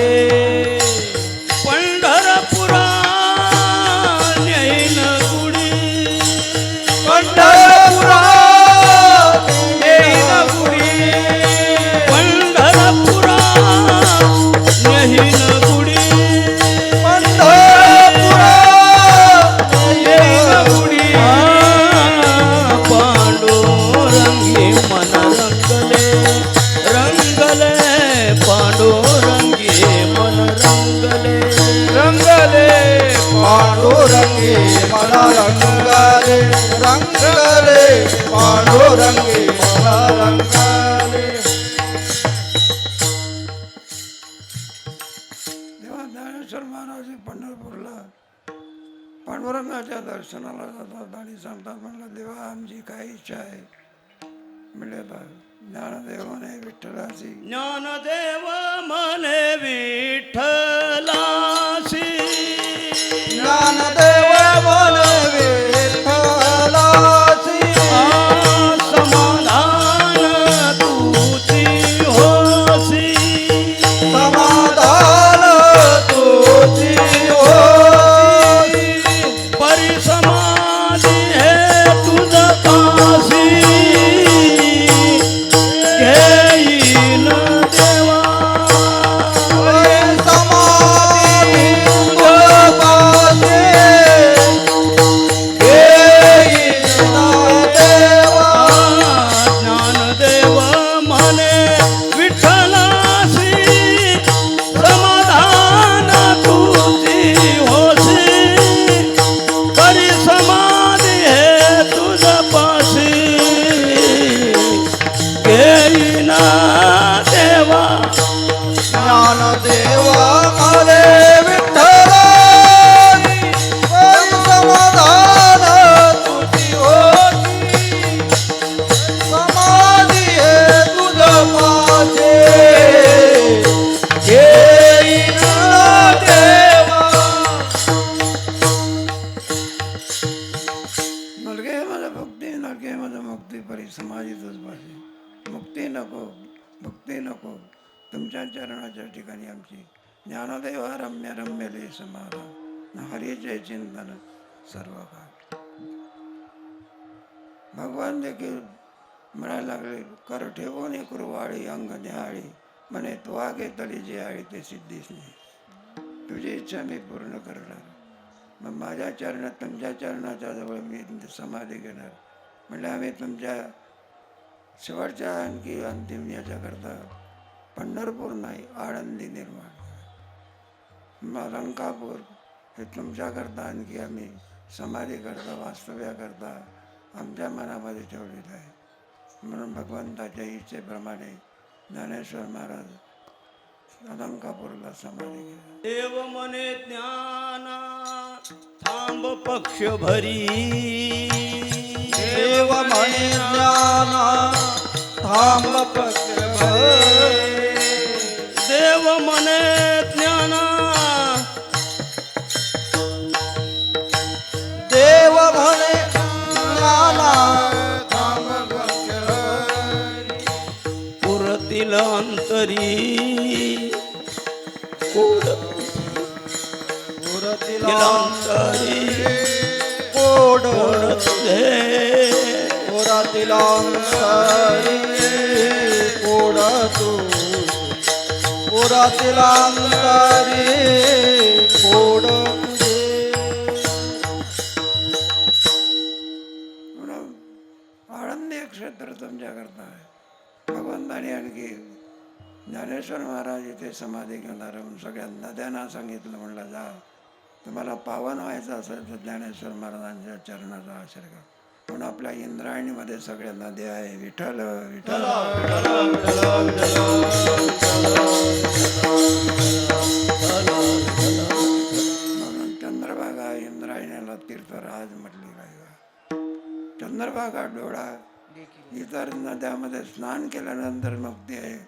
पंढरपुरा नेन गुडी, पंढरपुरा नेन गुडी पंढरपुरा नेन गुडी, पंढरपुरा नेन गुडी. पांडुरंगी मन रंगले रंगले, पांडुरंगी मन रंगले रंगले पांडुरंगी मला रंगले रंगले पांडुरंगी मला रंगले. तेव्हा ज्ञानेश्वर महाराज पंढरपूरला पांडुरंगाच्या दर्शनाला जातात आणि सांगतात म्हणलं देवा आमची काय इच्छा आहे. म्हणजे ज्ञानदेव म्हणे विठ्ठलाची ज्ञानदेव मने विठ्ठलासी, ज्ञानदेव मन विठ्ठलासी समाधान तुझी होसी, समाधान तुझी होसी. परिसमाधी हे तुझ पासी, घेईन देवा समाधी तुझपासे घेईन देवा. ज्ञानदेव म्हणे विठ्ठलासी, समाधान तुझी होसी, परिसमाधी हे तुझ पासी, घेईना देवा. ज्ञानदेवा मले विठ्ठलासी समाधान तुझी होती. समाधी हे तुझपासे घेईन देवा. नलगे माझं भक्ती नलगे माझं मुक्ती परी समाधीतच पाहिजे. मुक्ती नको भक्ती नको, तुमच्या चरणाच्या ठिकाणी आमची ज्ञानदेव रम्य रम्यले समाधान हरीचे चिंतन सर्व काळ. भगवान देखील म्हणायला लागले कर ठेवून कुरवाळी अंग न्याहाळी म्हणे तो आगे तली जे आहे ते सिद्धीच नाही. तुझी इच्छा मी पूर्ण करणार. मग माझ्या चरणात तुमच्या चरणाच्या जवळ मी समाधी घेणार. म्हणजे आम्ही तुमच्या शेवटच्या आणखी अंतिम याच्याकरता पंढरपूर नाही आळंदी निर्माण करा. रंकापूर हे तुमच्याकरता आणखी आम्ही समाधीकरता वास्तव्याकरता आमच्या मनामध्ये ठेवलेलं आहे. म्हणून भगवंताच्या इच्छेप्रमाणे ज्ञानेश्वर महाराज अलंकापूरला समाधी गेला. देव मने ज्ञाना थांब पक्ष भरी देव म्हणे ज्ञाना थांब पक्ष देव मने ज्ञाना देव म्हणे ज्ञाना थांब पक्ष पुरतील अंतरी कोड पुरतील अंतरी कोड तुझे पुरातील अंतरी कोड तू पुरातील अंतरी कोड तुझे म्हणून आनंदी क्षेत्र तुमच्याकरता आहे. भगवंताने आणखी ज्ञानेश्वर महाराज इथे समाधी घेणार म्हणून सगळ्या नद्यांना सांगितलं, म्हणलं जा तुम्हाला पावन व्हायचं असेल तर ज्ञानेश्वर महाराजांच्या चरणाचा आश्रय घ्या. म्हणून आपल्या इंद्रायणीमध्ये सगळ्या नद्या आहे. विठ्ठल विठ्ठल म्हणून चंद्रभागा इंद्रायणीला तीर्थराज म्हटली काय. चंद्रभागा डोळा इतर नद्यामध्ये स्नान केल्यानंतर मुक्ती आहे.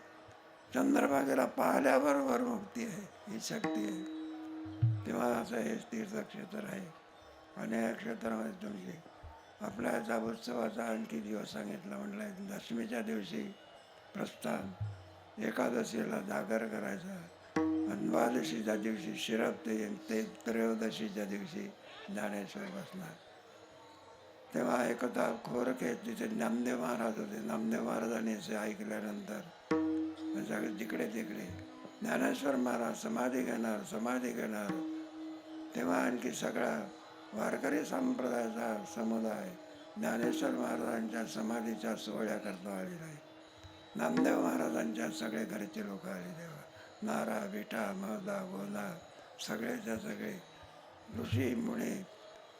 चंद्रभागेला पाहिल्याबरोबर मुक्ती आहे, ही शक्ती आहे. तेव्हा असं हे तीर्थक्षेत्र आहे. आणि या क्षेत्रामध्ये तुमची आपल्या याचा उत्सवाचा आणखी दिवस सांगितला. म्हटलं दशमीच्या दिवशी प्रस्थान, एकादशीला जागर करायचा, आणि द्वादशीच्या दिवशी शिरप ते त्रयोदशीच्या दिवशी ज्ञानेश्वर बसणार. तेव्हा एकदा खोरके तिथे नामदेव महाराज होते. नामदेव महाराजांनी असे ऐकल्यानंतर सगळे जिकडे तिकडे ज्ञानेश्वर महाराज समाधी घेणार. तेव्हा आणखी सगळा वारकरी संप्रदायाचा समुदाय ज्ञानेश्वर महाराजांच्या समाधीच्या सोहळ्याकरता आलेला आहे. नामदेव महाराजांच्या सगळे घरचे लोक आले. तेव्हा नारा विठा मौदा गोला सगळेच्या सगळे ऋषी मुनी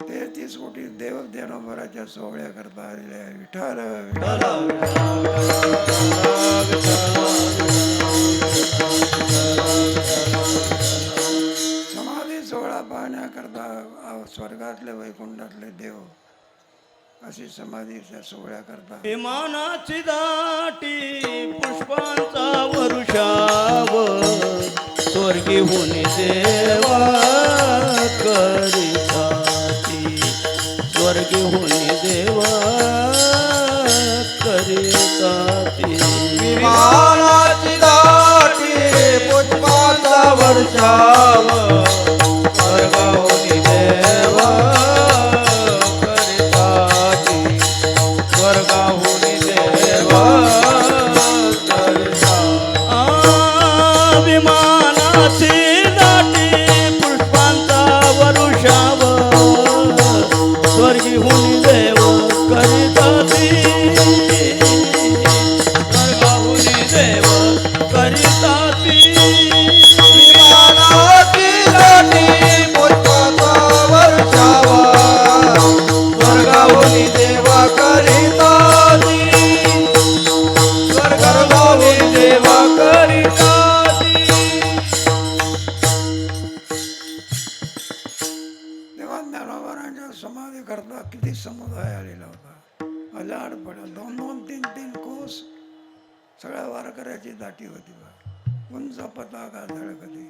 33 कोटी देव ज्ञानोबराच्या सोहळ्याकरता आलेले आहे. विठ्ठल समाधी सोहळा पाहण्याकरता स्वर्गातले वैकुंठातले देव अशी समाधीच्या सोहळ्याकरता विमानाची दाटी पुष्पांचा वर्षाव स्वर्गी होणे देवा करिताती स्वर्गी होणे देवा करिताती विमानाची दाटी पुष्पाचा वर्षाव स्वर्गाहुनी देवा करिताती स्वर्गाहुनी देवा विमानाची दाटी पुष्पांचा वरुषाव स्वर्गी हुनी देव करिताती स्वर्गाहुनी देव करिताती विमानाची दाटी पुष्पाचा वर्षाव स्वर्गाहुनी देवा करिताती स्वर्गाहुनी देवा करिताती तेव्हा ज्ञानोबरांच्या समाधी करता किती समुदाय आलेला होता. अलाड पडा 2-2, 3-3 कोस सगळ्या वारकऱ्याची दाटी होती. उंच पताका झळकते,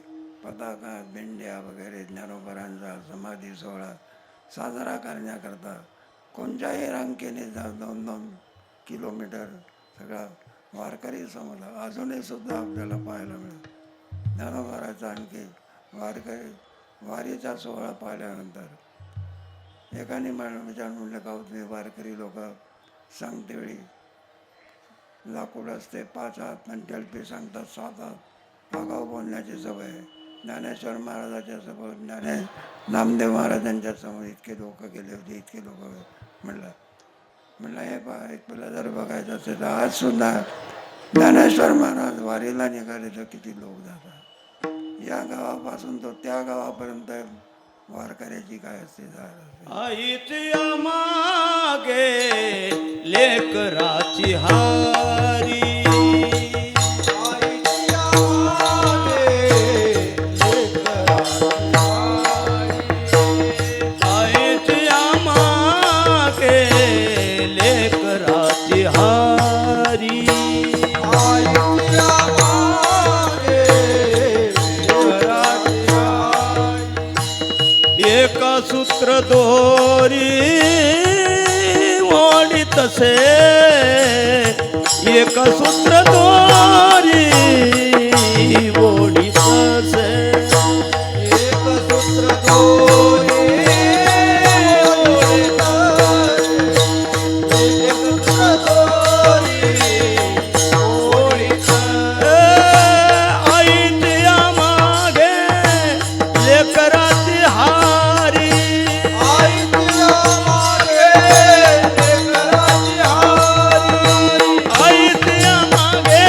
पताका दिंड्या वगैरे ज्ञानोबरांचा समाधी सोहळा साजरा करण्याकरता कोणत्याही रांकेने 2-2 किलोमीटर सगळा वारकरी समुदाय अजूनही सुद्धा आपल्याला पाहायला मिळत. ज्ञानोबराचा आणखी वारकरी वारीचा सोहळा पाहिल्यानंतर एकाने विचारून म्हणलं का तुम्ही वारकरी लोक सांगते वेळी लाकूड असते 5 हात आणि जलपी सांगतात 7 हात आगाऊ बोलण्याची सवय आहे. ज्ञानेश्वर महाराजाच्या समोर नामदेव महाराजांच्या समोर इतके लोक गेले होते, इतके लोक म्हणलं हे पहा एक तुला जर बघायचं असेल तर आज सुद्धा ज्ञानेश्वर महाराज वारीला निघाले तर किती लोक जातात. या गावापासून तो त्या गावापर्यंत वारकऱ्याची काय असते आईच्या मागे लेकराची हारी दोरी ओढी तसे एक सूत्र दोरी ओढी तसे एक सूत्र दोरी ओढीत एक सूत्र दोरी ओढीत आईच्या मागे लेकराची हारी आईच्या मागे लेकराची हारी आईच्या मागे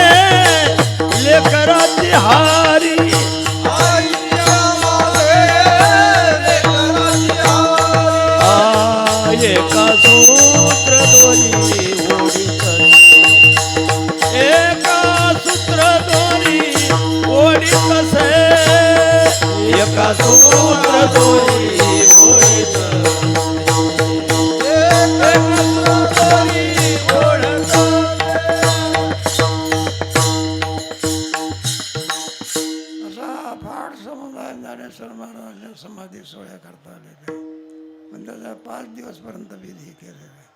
लेकराची हारी आईच्या मागे लेकराची हारी एका सूत्र दोरी ओढीत एका सूत्र दोरी ओढीत असे एका सूत्र दोरी ओढीत एक सूत्र दोरी ओढीत असा फार समुदाय ज्ञानेश्वर महाराजांच्या समाधी सोहळ्या करता आलेले आहे. पण त्याचा 5 दिवसपर्यंत विधी केलेला आहे.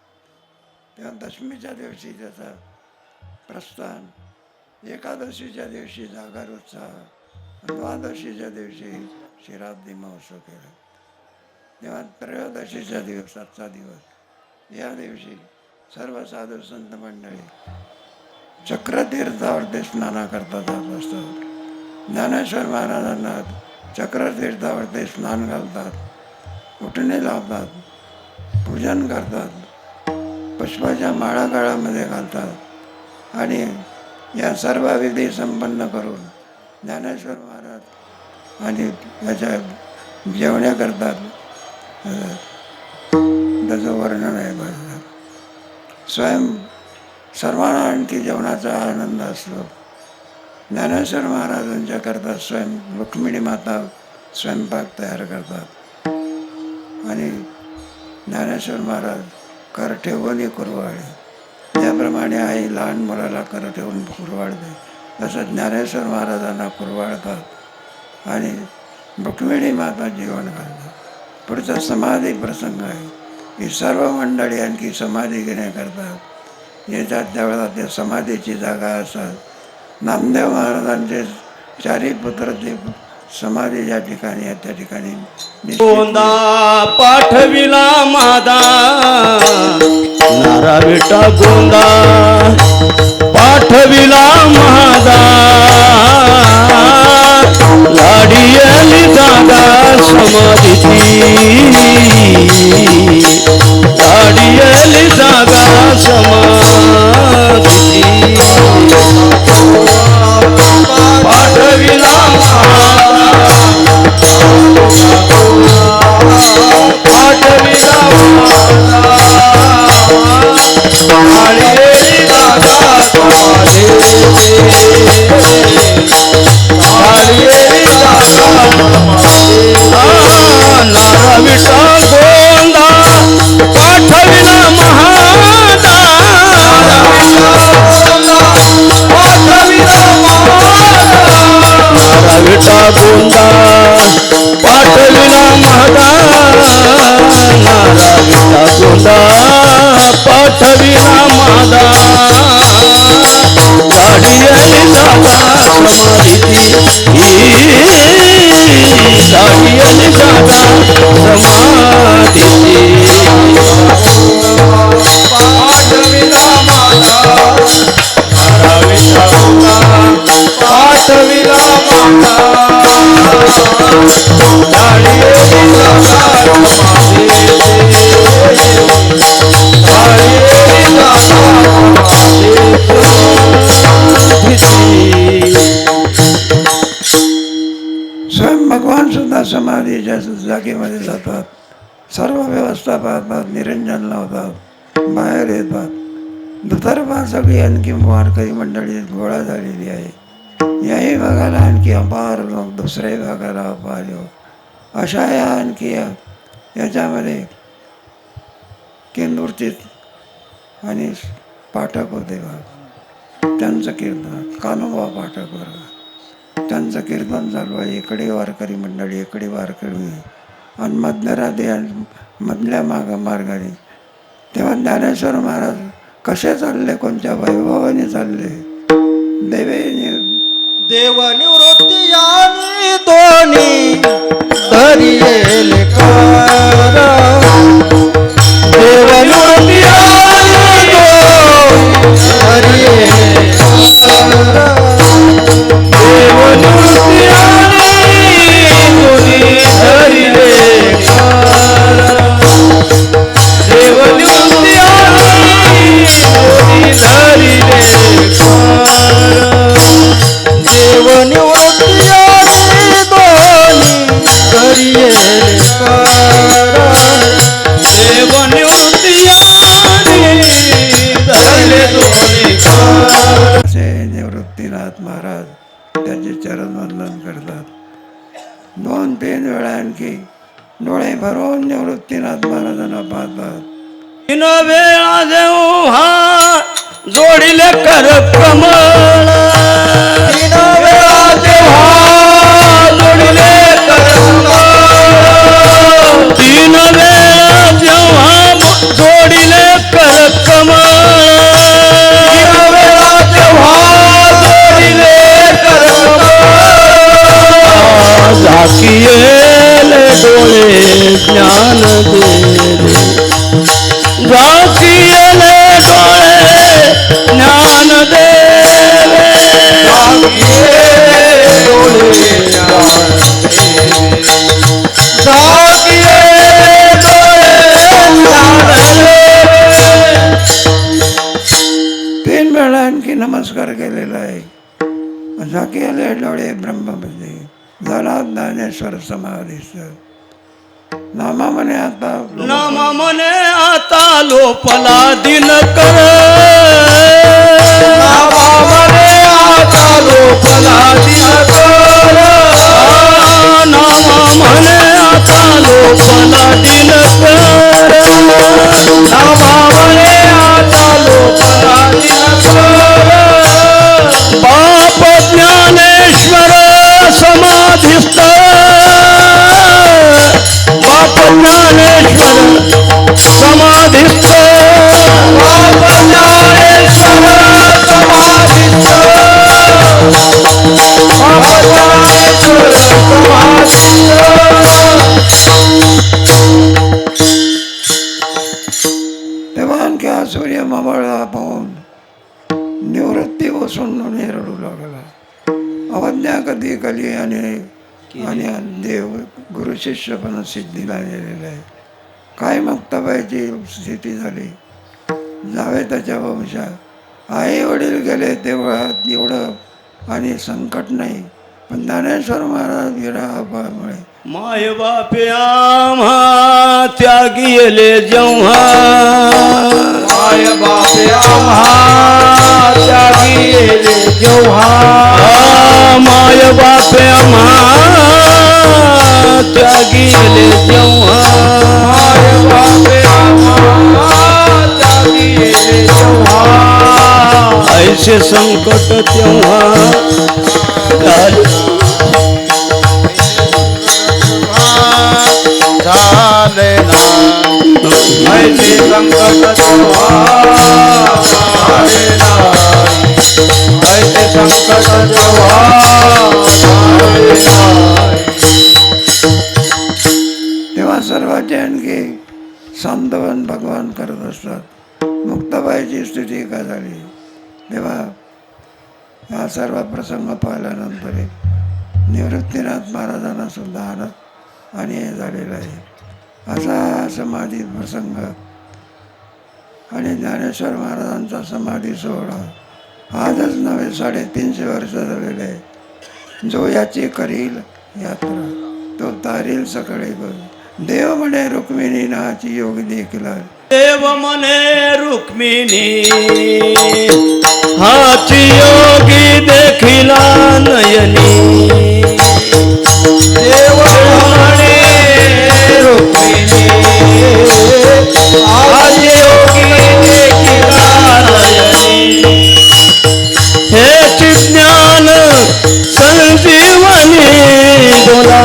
तेव्हा दशमीच्या दिवशी त्याचा प्रस्थान, एकादशीच्या दिवशी जागर उत्साह, द्वादशीच्या दिवशी शिराब्दी महोत्सव केला. तेव्हा त्रयोदशीच्या दिवस, आजचा दिवस, या दिवशी सर्व साधू संत मंडळी चक्रतीर्थावरती स्नान करतात जात असतात. ज्ञानेश्वर महाराजांना चक्रतीर्थावरती स्नान घालतात, उठणे लावतात, पूजन करतात, पुष्पाच्या माळा गळ्यामध्ये घालतात आणि या सर्व विधी संपन्न करून ज्ञानेश्वर महाराज आणि याच्या जेवण्या करतात. त्याचं वर्णन आहे बघा. सर्वांना आणखी जेवणाचा आनंद असतो. ज्ञानेश्वर महाराजांच्या करता रुक्मिणी माता स्वयंपाक तयार करतात आणि ज्ञानेश्वर महाराज कर ठेवून कुरवाळे. ज्याप्रमाणे आई लहान मुलाला कर ठेवून कुरवाळते, तसं ज्ञानेश्वर महाराजांना कुरवाळतात आणि रुक्मिणी माता जेवण घालतात. पुढचा समाधी प्रसंग आहे. ही सर्व मंडळी आणखी समाधी घेण्याकरता येतात. त्यावेळेला त्या समाधीची जागा असतात. नामदेव महाराजांचे 4 पुत्र ते समाधी ज्या ठिकाणी आहे त्या ठिकाणी गोंदा पाठविला मादा नारा विटा गोंदा पाठविला मादा लाडियली जागा समाधीची लाडियली जागा समाधीची पाठविला पाठविला नारा विटा गोंदा पाठविला महादा नारा विटा गोंदा पाठविला महादा नारा विटा गोंदा पाठविला महादा लाडियली जागा समाधीची लाडियली जागा समाधीची पाठविला माता नारा विटा गोंदा पाठविला माता लाडियली जागा स्वयं भगवान सुद्धा समाधीच्या जागेमध्ये जातात. सर्व व्यवस्था पाहतात, निरंजन लावतात, बाहेर येतात. दुतर्फा सगळी आणखी वारकरी मंडळी गोळा झालेली आहे. याही भागाला आणखी अपार लोक, दुसऱ्याही भागाला अपार लोक, अशा या आणखी याच्यामध्ये केंदूरचे आणि पाठक होते बा. त्यांचं कीर्तन कानोबा पाठक वर्ग, त्यांचं कीर्तन चालू आहे. इकडे वारकरी मंडळी, इकडे वारकरी, आणि मधल्या मार्गाने. तेव्हा ज्ञानेश्वर महाराज कसे चालले, कोणत्या वैभवाने चालले. देव निवृत्ती आणि दोन्ही धरियेल कार. देव निवृत्ती आणि दोन्ही धरियेल कार. देव निवृत्ती आणि दोन्ही धरियेल कार. देव निवृत्ती आणि दोन्ही धरियेल कार. देव निवृत्ती आणि दोन्ही धरियेल कार. देव निवृत्ती आणि धरिले दोन्ही कार. असे निवृत्तीनाथ महाराज त्याचे चरण वंदन करतात. 2-3 वेळा आणखी डोळे भरून निवृत्तीनाथ महाराजांना पाहतात. 3 वेळा जेव्हा जोडिले कर कमळ. 3 वेळा जेव्हा जोडिले कर कमळ. 3 वेळा जेव्हा जोडिले कर कमळ. 3 वेळा जेव्हा जोडिले कर कमळ. झाकियेले डोळे ज्ञान देले. झाकियेले डोळे ज्ञान देवे. झाकियेले डोळे ज्ञान देवे. झाकियेले डोळे ज्ञान देवे. 3 वेळा आणखी नमस्कार केलेला आहे. झाकियेले डोळे ब्रह्ममध्ये झाला ज्ञानेश्वर समाधीस्थ. नामा म्हणे आता नामा म्हणे आता लोपला दिनकर. नामा म्हणे आता लोपला दिनकर. नामा म्हणे आता लोपला दिनकर. नामा म्हणे आता लोपला दिनकर. बाप ज्ञानेश्वर समाधिस्थ. बाप ज्ञानेश्वर समाधिस्थ. बाप ज्ञानेश्वर समाधिस्थ. बाप ज्ञानेश्वर समाधिस्थ. तेव्हा आणखी हा सूर्य मावळला पाहून निवृत्ती बसून रडू लागला. अवज्ञा कधी कली आणि देव गुरु शिष्यपणा सिद्धीला गेलेला आहे. काय मुक्ताबाईची स्थिती झाली. जावे त्याच्या वंशा. आई वडील गेले तेव्हा एवढं आणि संकट नाही, पण ज्ञानेश्वर महाराज विरहामुळे माय बापे आम्हा त्यागी गेले जेव्हा. माय बापे आम्हा त्यागी गेले जेव्हा. माय बापे आम्हा त्यागी गेले जेव्हा. माय बापे आम्हा त्यागी गेले जेव्हा. ऐसे संकट तेव्हा झाले. झाले ना ऐसे संकट तेव्हा झाले ना. ऐसे संकट तेव्हा झाले ना. तेव्हा सर्वांचे आणखी सांत्वन भगवान करत असतात. मुक्ताबाईची स्थिती काय झाली तेव्हा हा सर्व प्रसंग पाहिल्यानंतर निवृत्तीनाथ महाराजांना सुद्धा आनंद आणि हे झालेलं आहे. असा समाधी प्रसंग आणि ज्ञानेश्वर महाराजांचा समाधी सोहळा आजच नव्हे 350 वर्ष झालेले आहे. जो याची करील यात्रा तो तारील सकाळी देव म्हणे रुक्मिणी नाची योग देखील. देव म्हणे रुक्मिणी हाची योगी देखिला नयनी. देव म्हणे रुक्मिणी हाची योगी देखिला नयनी. हे ज्ञान संजीवनी बोला.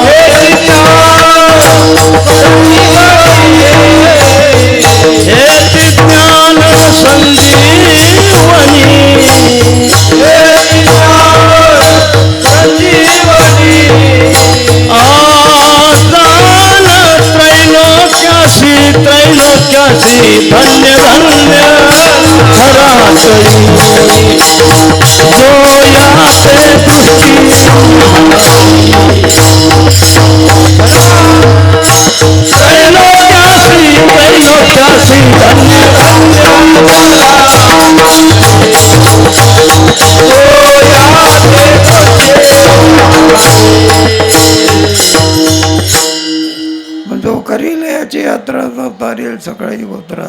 हे ज्ञान लोक्यासी धन्य धन्य खरातळी जो याचे दृष्टी त्रैलोक्यासी धन्य धन्य जो करील याची यात्रा तो तारील सकाळी गोत्रा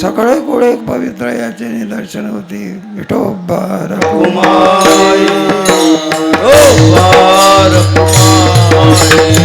सकाळी कोळे पवित्र याचे निदर्शन होती विठोबा कुमारी ओ बार कुमारी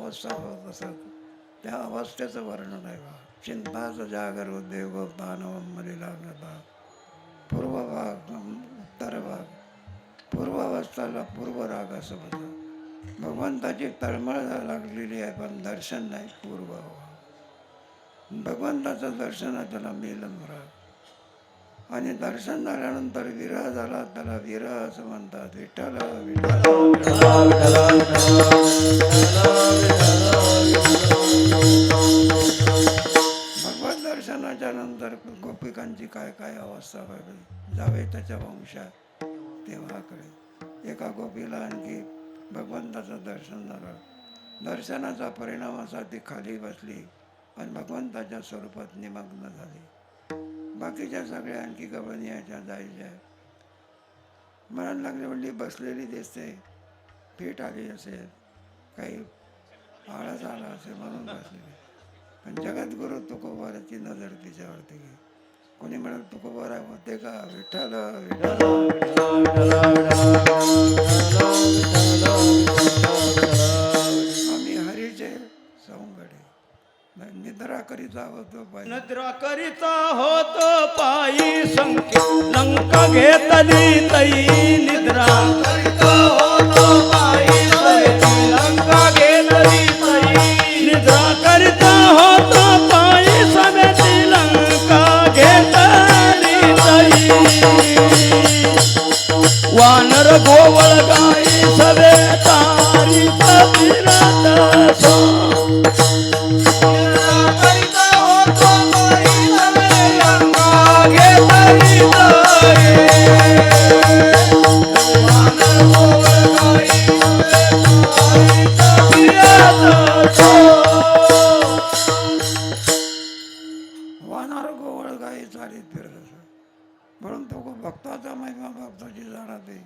अवस्था होत असत त्या अवस्थेचं वर्णन आहे बा. चिंताच जागर उद्योग दानवमरीला भाग, पूर्व भाग, उत्तर भाग, पूर्व अवस्थाला पूर्व राग असं म्हणतात. भगवंताची तळमळ लागलेली आहे पण दर्शन नाही. पूर्व भगवंताचं दर्शन आहे त्याला मिलन राग, आणि दर्शन झाल्यानंतर विरह झाला त्याला विरह असं म्हणतात. विठ्ठल भगवत दर्शनाच्या नंतर गोपिकांची काय काय अवस्था व्हावी, जावे त्याच्या वंशात तेव्हा कळे. एका गोपीला आणखी भगवंताचं दर्शन झालं. दर्शनाचा परिणाम असा ती खाली बसली आणि भगवंताच्या स्वरूपात निमग्न झाली. बाकीच्या सगळ्या आणखी गवळणी यायच्या जायच्या. म्हणायला लागले, म्हणली बसलेली दिसते, पीठ आली असेल, काही आळस आला असेल म्हणून बसलेली. पण जगद्गुरु तुकोबाराची नजर तिच्यावरती गेली. कोणी म्हणत तुकोबारा होते का? विठ्ठल आम्ही हरीचे सौंगडे, निद्रा करीता होतो पायी. निद्रा करिता होतो पायी संख्या लंका घेतली तई निद्रा करिता होतो पायी लंका घेतली तई निद्रा करिता होतो पायी सभेची लंका घेतली तई वानर गोवळ गाई सभे तारी फिरत सो वानर गोवळ गाई चालीत फिरत असो. म्हणून तो भक्ताचा महिमा भक्ताची जाणत आहे.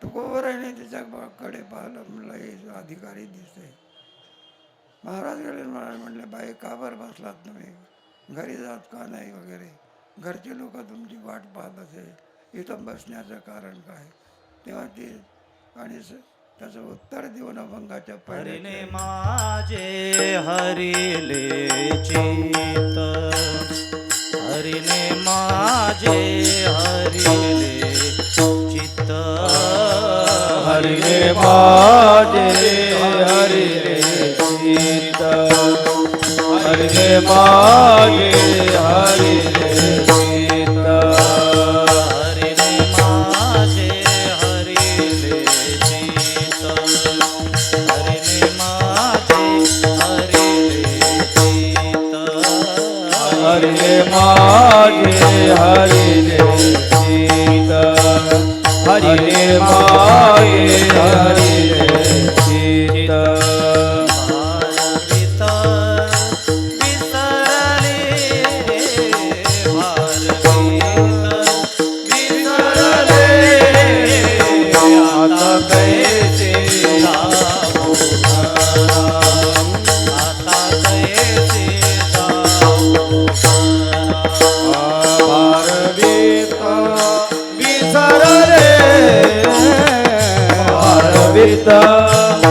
तुकोबराने तिच्याकडे पाहिलं, म्हणलं हे अधिकारी दिसते. महाराज गेले म्हणले, बाई का बरं बसलात तुम्ही, घरी जात का नाही वगैरे. घरचे लोक तुमची वाट पाहत असेल, इथं बसण्याचं कारण काय. तेव्हा ती आणि त्याचं उत्तर देऊन अभंगाच्या हरिने माझे हरिले चित हरिने माझे हरिले चित हरिने माझे हरिले चित हरिने माझे हरिले चित हरिने माझे हरिले चित हरिने माझे हरिले चित हरिने माझे हरिले चित हरिने माझे हरिले चित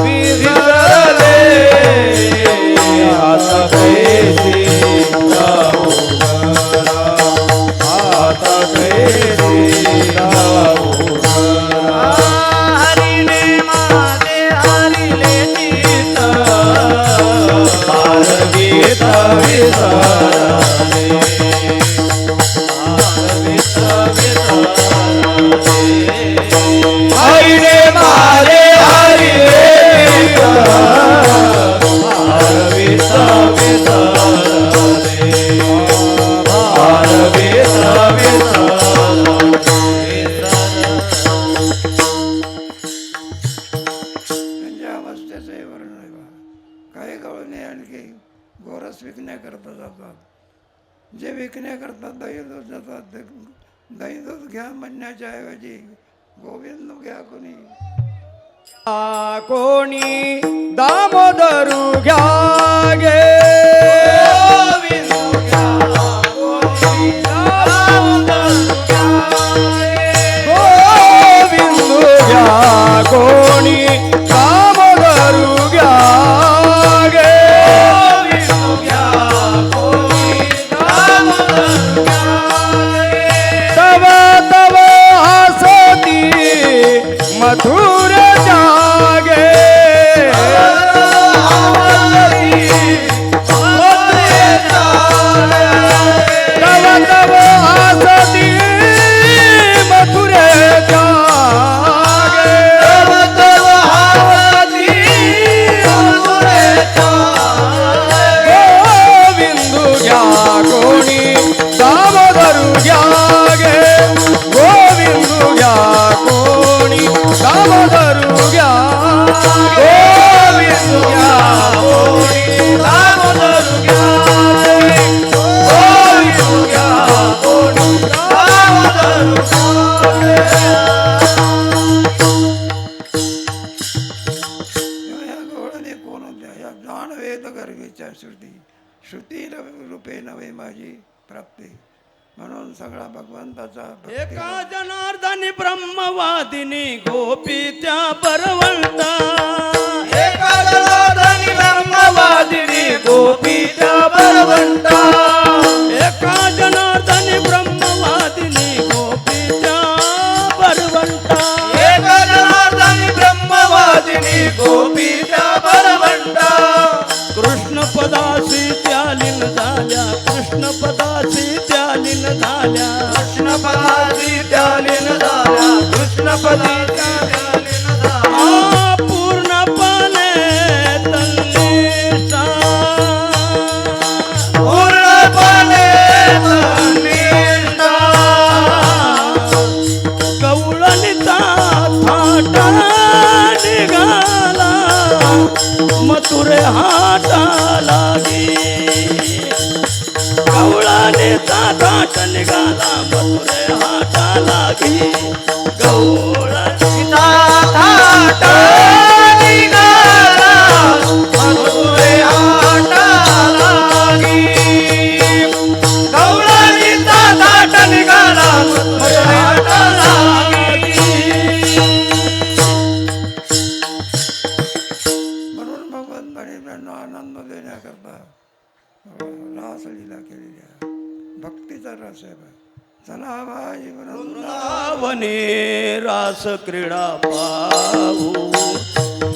विसरले आता कैसी जाऊ घरा आता कैसी जाऊ घरा हरिने माझे हरिले चित भारवीत विसरले हरिने मारे त्यांच्या अवस्थेचंही वर्णन आहे बा. काही गवळणी आणखी गोरस विकण्याकरता जातात. जे विकण्याकरता दही दूध जातात, ते दही दूध घ्या म्हणण्याच्या ऐवजी गोविंद घ्या कोणी. कोणी दामोदरू घ्या गे गोविंदू घ्या कोणी दामोदरू घ्या गे तव तव हसती मधुर जागे तव तव हसती मधुर जागे गोविंदू घ्या कोणी दामोदरू घ्या गे गोविंदू घ्या कोणी आईच्या श्रुती रूपे नवे माझी प्राप्ती. म्हणून सगळा भगवंताचा भक्ती एका जनार्दनी ब्रह्मवादिनी गोपी त्या बरवंता. एका जनार्दनी ब्रह्मवादिनी गोपी त्या बलवंता. एका जनार्दनी ब्रह्मवादिनी गोपी त्या बरवंता. एका जनार्दनी ब्रह्मवादिनी गोपी त्या बलवंता. कृष्ण पदासी त्या लीन झाल्या. कृष्ण पदासी त्या लीन झाल्या. कृष्णपदासी त्या लीन झाल्या. कृष्णपदासी त्या लीन झाल्या. पूर्णपणे तन्निष्ठा. पूर्णपणे तन्निष्ठा. गवळणीचा थाटा निघाला मथुरे हाटा लागी. गवळणीचा थाट निघाला मथुरे हाटा लागी. गवळणीचा थाट निघाला मथुरे हाटा लागी. गवळणीचा थाट निघाला मथुरे हाटा लागी. म्हणून भगवंताने त्यांना आनंद देण्याकरता रासलीला केलेली आहे. भक्तीचा रस आहे. चला बाई वृंदावने रास क्रीडा पाहू.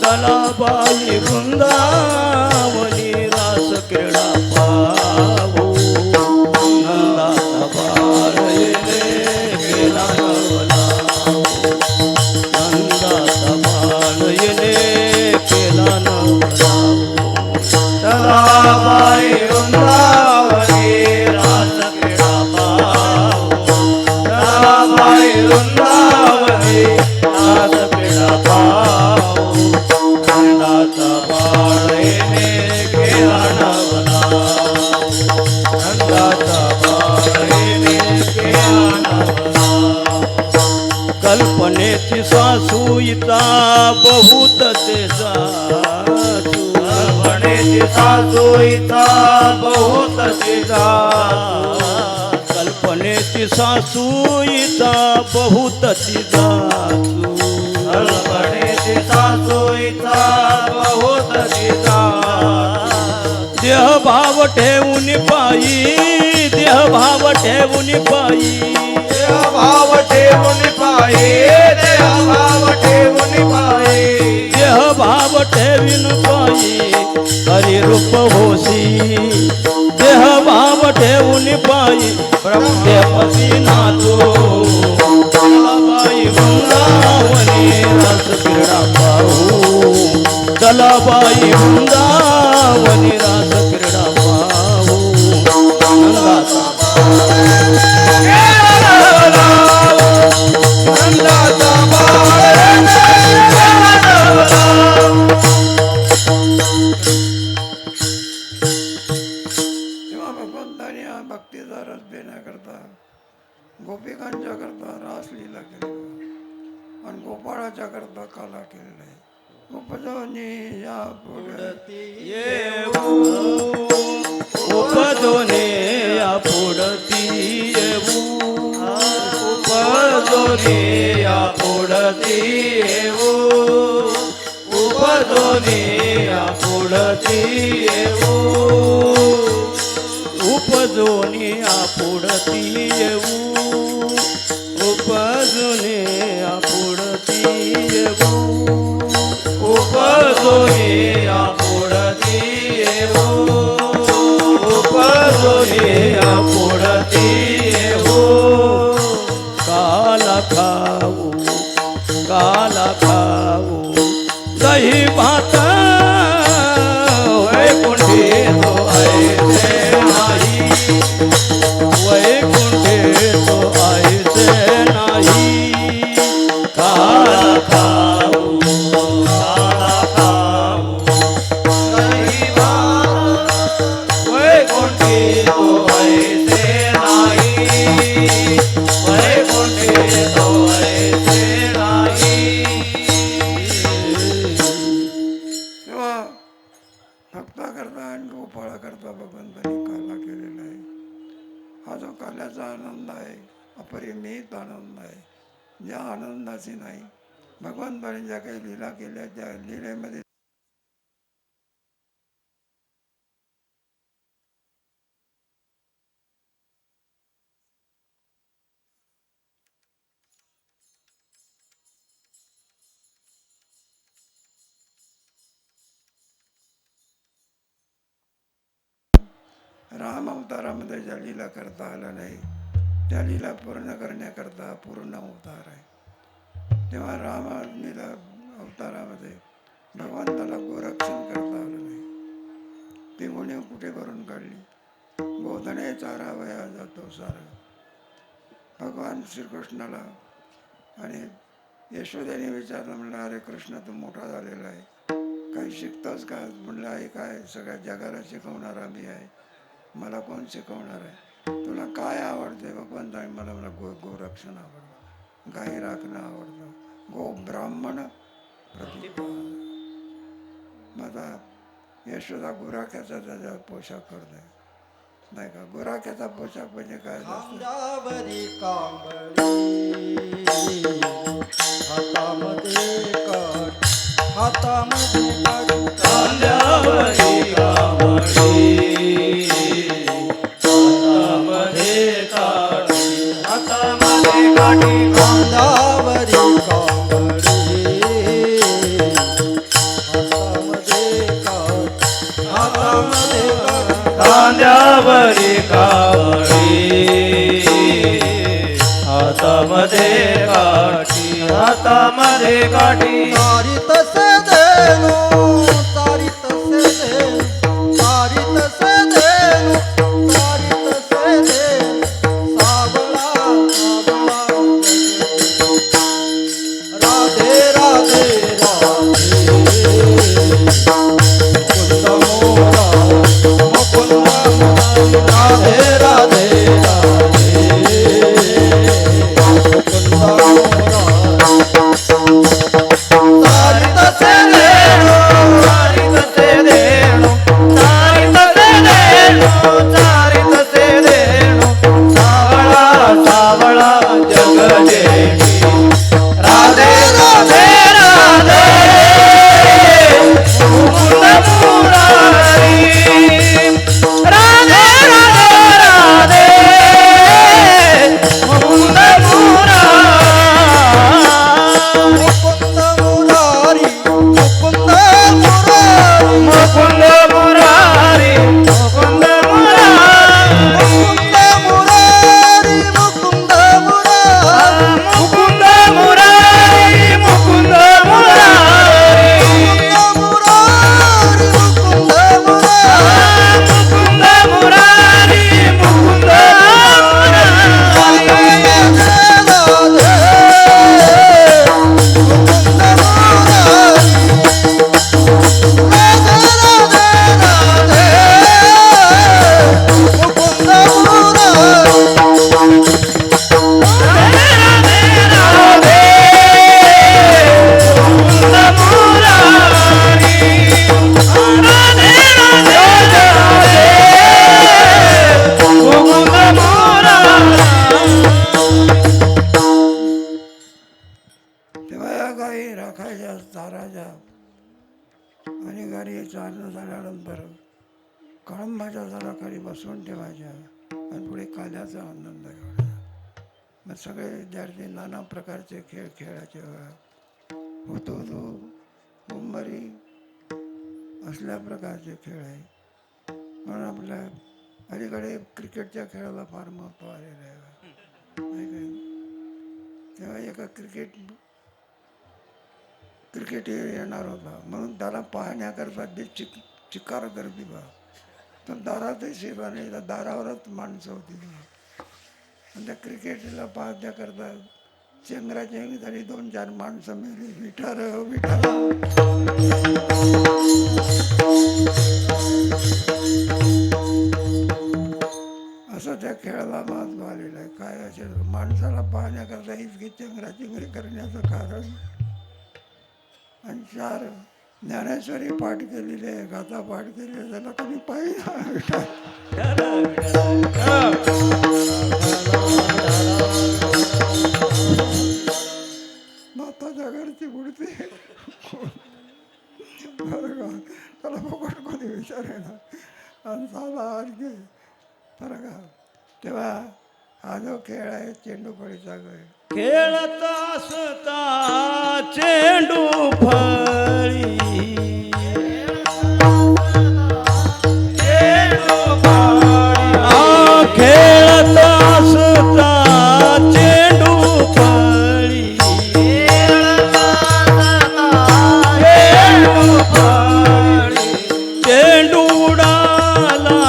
चला बाई वृंदावनी रास क्रीडा पाहू. नंदाचा बाळ येणे केला नवलाऊ. नंदाचा बाळ येणे केला नवलाऊ. चला बाई वृंदावनी रास क्रीडा पाहू. चला बाई वृंदावनी रास क्रीडा पाहू. नंदाचा बाळ येणे केला नवलाऊ. नंदाचा बाळ येणे केला नवलाऊ. कल्पनेची सासू इता बहुत ते सासू. कल्पनेची सासू इता बहुत तिचा. कल्पनेची सासू इता बहुत सासू. कल्पनेची सासू इता बहुत तिचा. देह भाव ठेवून पायी. देह भाव ठेवून पायी. देह भाव ठेवून पायी. देह भाव ठेवून पायी. देह भाव ठेवीन पायी हरिरूप होसी. देह भाव ठेवून पायी ब्रह्मपती नाचो. चला बाई वृंदावनी रस क्रीडा पाहू. चला बाई वृंदावनी रस क्रीडा पाहू. नंदाचा नंदाचा बाळ तेव्हा भगवंताने हा भक्तीचा रस देण्याकरता गोपिकांच्या करता रासलीला केली आणि गोपाळाच्या करता कला केलेला आहे. उपजवनी या पुढती उपजोने या पुढती येऊ. उपजोनी या पुढती येऊ. उपजोनी या पुढती येऊ. उपजोने या पुढती येऊ. उपजोने या पुढती येऊ. उपजोनी या पुढती येऊ. उपजोनी या पुढती येऊ. काला खाऊ काला खाऊ दही भात वैकुंठी तो ऐसे नाही. वैकुंठी तो ऐसे नाही. काला खाऊ काला खाऊ दही भात वैकुंठी तो ऐसे नाही. वैकुंठी तो ऐसे नाही. काल्याचा आनंद आहे अपरिमित आनंद आहे, ज्या आनंदाची नाही भगवंताने ज्या काही लीला केल्या त्या लीलेमध्ये राम अवतारामध्ये ज्या लीला करता आल्या नाही त्या लीला पूर्ण करण्याकरता पूर्ण अवतार आहे. तेव्हा राम लीला अवतारामध्ये भगवंताला गोरक्षण करता आलं नाही. ती उणीव कुठे भरून काढली? गोधने चारावया जातो सारा. भगवान श्रीकृष्णाला आणि यशोदेने विचारलं, म्हणलं अरे कृष्ण तू मोठा झालेला आहे, काही शिकतोस का? म्हणलं आई काय सगळ्या जगाला शिकवणारा मी आहे, मला कोण शिकवणार आहे? तुला काय आवडते? भगवंताने मला गोरक्षण आवडतं, गाई राखणं आवडतं, गो ब्राह्मण प्रतिपादन. माझा यशोदा गुराख्याचा त्याचा पोशाख करतोय नाही का? गुराख्याचा पोशाख म्हणजे काय? खांद्यावरी कांबळी हातामध्ये काठी, हातामध्ये काठी, खांद्यावरी कावडी, हातामध्ये काठी, हातामध्ये काठी. खांद्यावरी कांबळी हातामध्ये काठी, हातामध्ये काठी, खांद्यावरी कावडी, हातामध्ये काठी, हातामध्ये काठी. तारी तसे देणू, तारी तसे देणू, तारी तसे देणू, तारी तसे देणू, सावळा सावळा राधे राधे राधे मुकुंद मोरा, मुकुंद मोरा, राधे राधे राधे मुकुंद मोरा. तारी तसे देणू, तारी तसे देणू, तारी तसे देणू, तारी तसे देणू, सावळा सावळा जगदेवी. राधे राधे राधे मुकुंद मुरारी, राधे राधे राधे मुकुंद मुरारी. मुकुंद मुरारी, मुकुंद मुरारी, मुकुंद मुरारी, मुकुंद मुरारी, मुकुंद मुरारी, मुकुंद मुरारी, मुकुंद मुरारी, मुकुंद मुरारी, मुकुंद मुरारी, मुकुंद मुरारी, मुकुंद तेव्हा या गाई राखायच्या चाराच्या आणि गाडी चारणं झाल्यानंतर कळंबाच्या झाडाखाली बसवून ठेवायच्या आणि पुढे काल्याचा आनंद घ्यायचा. मग सगळे विद्यार्थी नाना प्रकारचे खेळ खेळायचे. होतो तो मुंबरी असल्या प्रकारचे खेळ आहे. म्हणून आपल्या अलीकडे क्रिकेटच्या खेळाला फार महत्त्व आलेलं आहे. तेव्हा एका क्रिकेट येणार होता म्हणून त्याला पाहण्याकरता जे चिकार गर्दी बा, तर दारातही सेवा नाही, दारावरच माणसं होती. आणि त्या क्रिकेटला पाहण्याकरता चेंगराचेंगरी झाली, 2-4 माणसं मेली. विठार विठार असं त्या खेळाला महत्व आलेलं आहे. काय असेल माणसाला पाहण्याकरता इतकी चेंगराचेंगरी करण्याचं कारण. आणि 4 ज्ञानेश्वरी पाठ केलेली आहे, गाथा पाठ केलेली आहे, त्याला कधी पाहिजे. विचारेना आणि झाला आणखी बरं का. तेव्हा हा जो खेळ आहे चेंडूफळीचा खेळ, खेळत असता चेंडू फळी खेळत असता चेंडू फळी चेंडू उडाला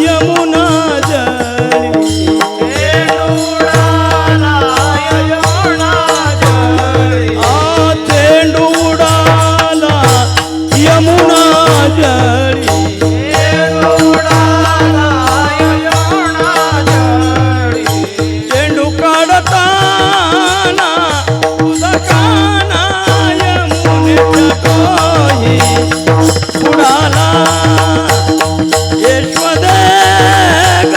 यमुना जळी चेंडू उडाला यमुना जळी चेंडू काढताना तुझा काना यमुनेच्या डोही उडाला यशवदे ग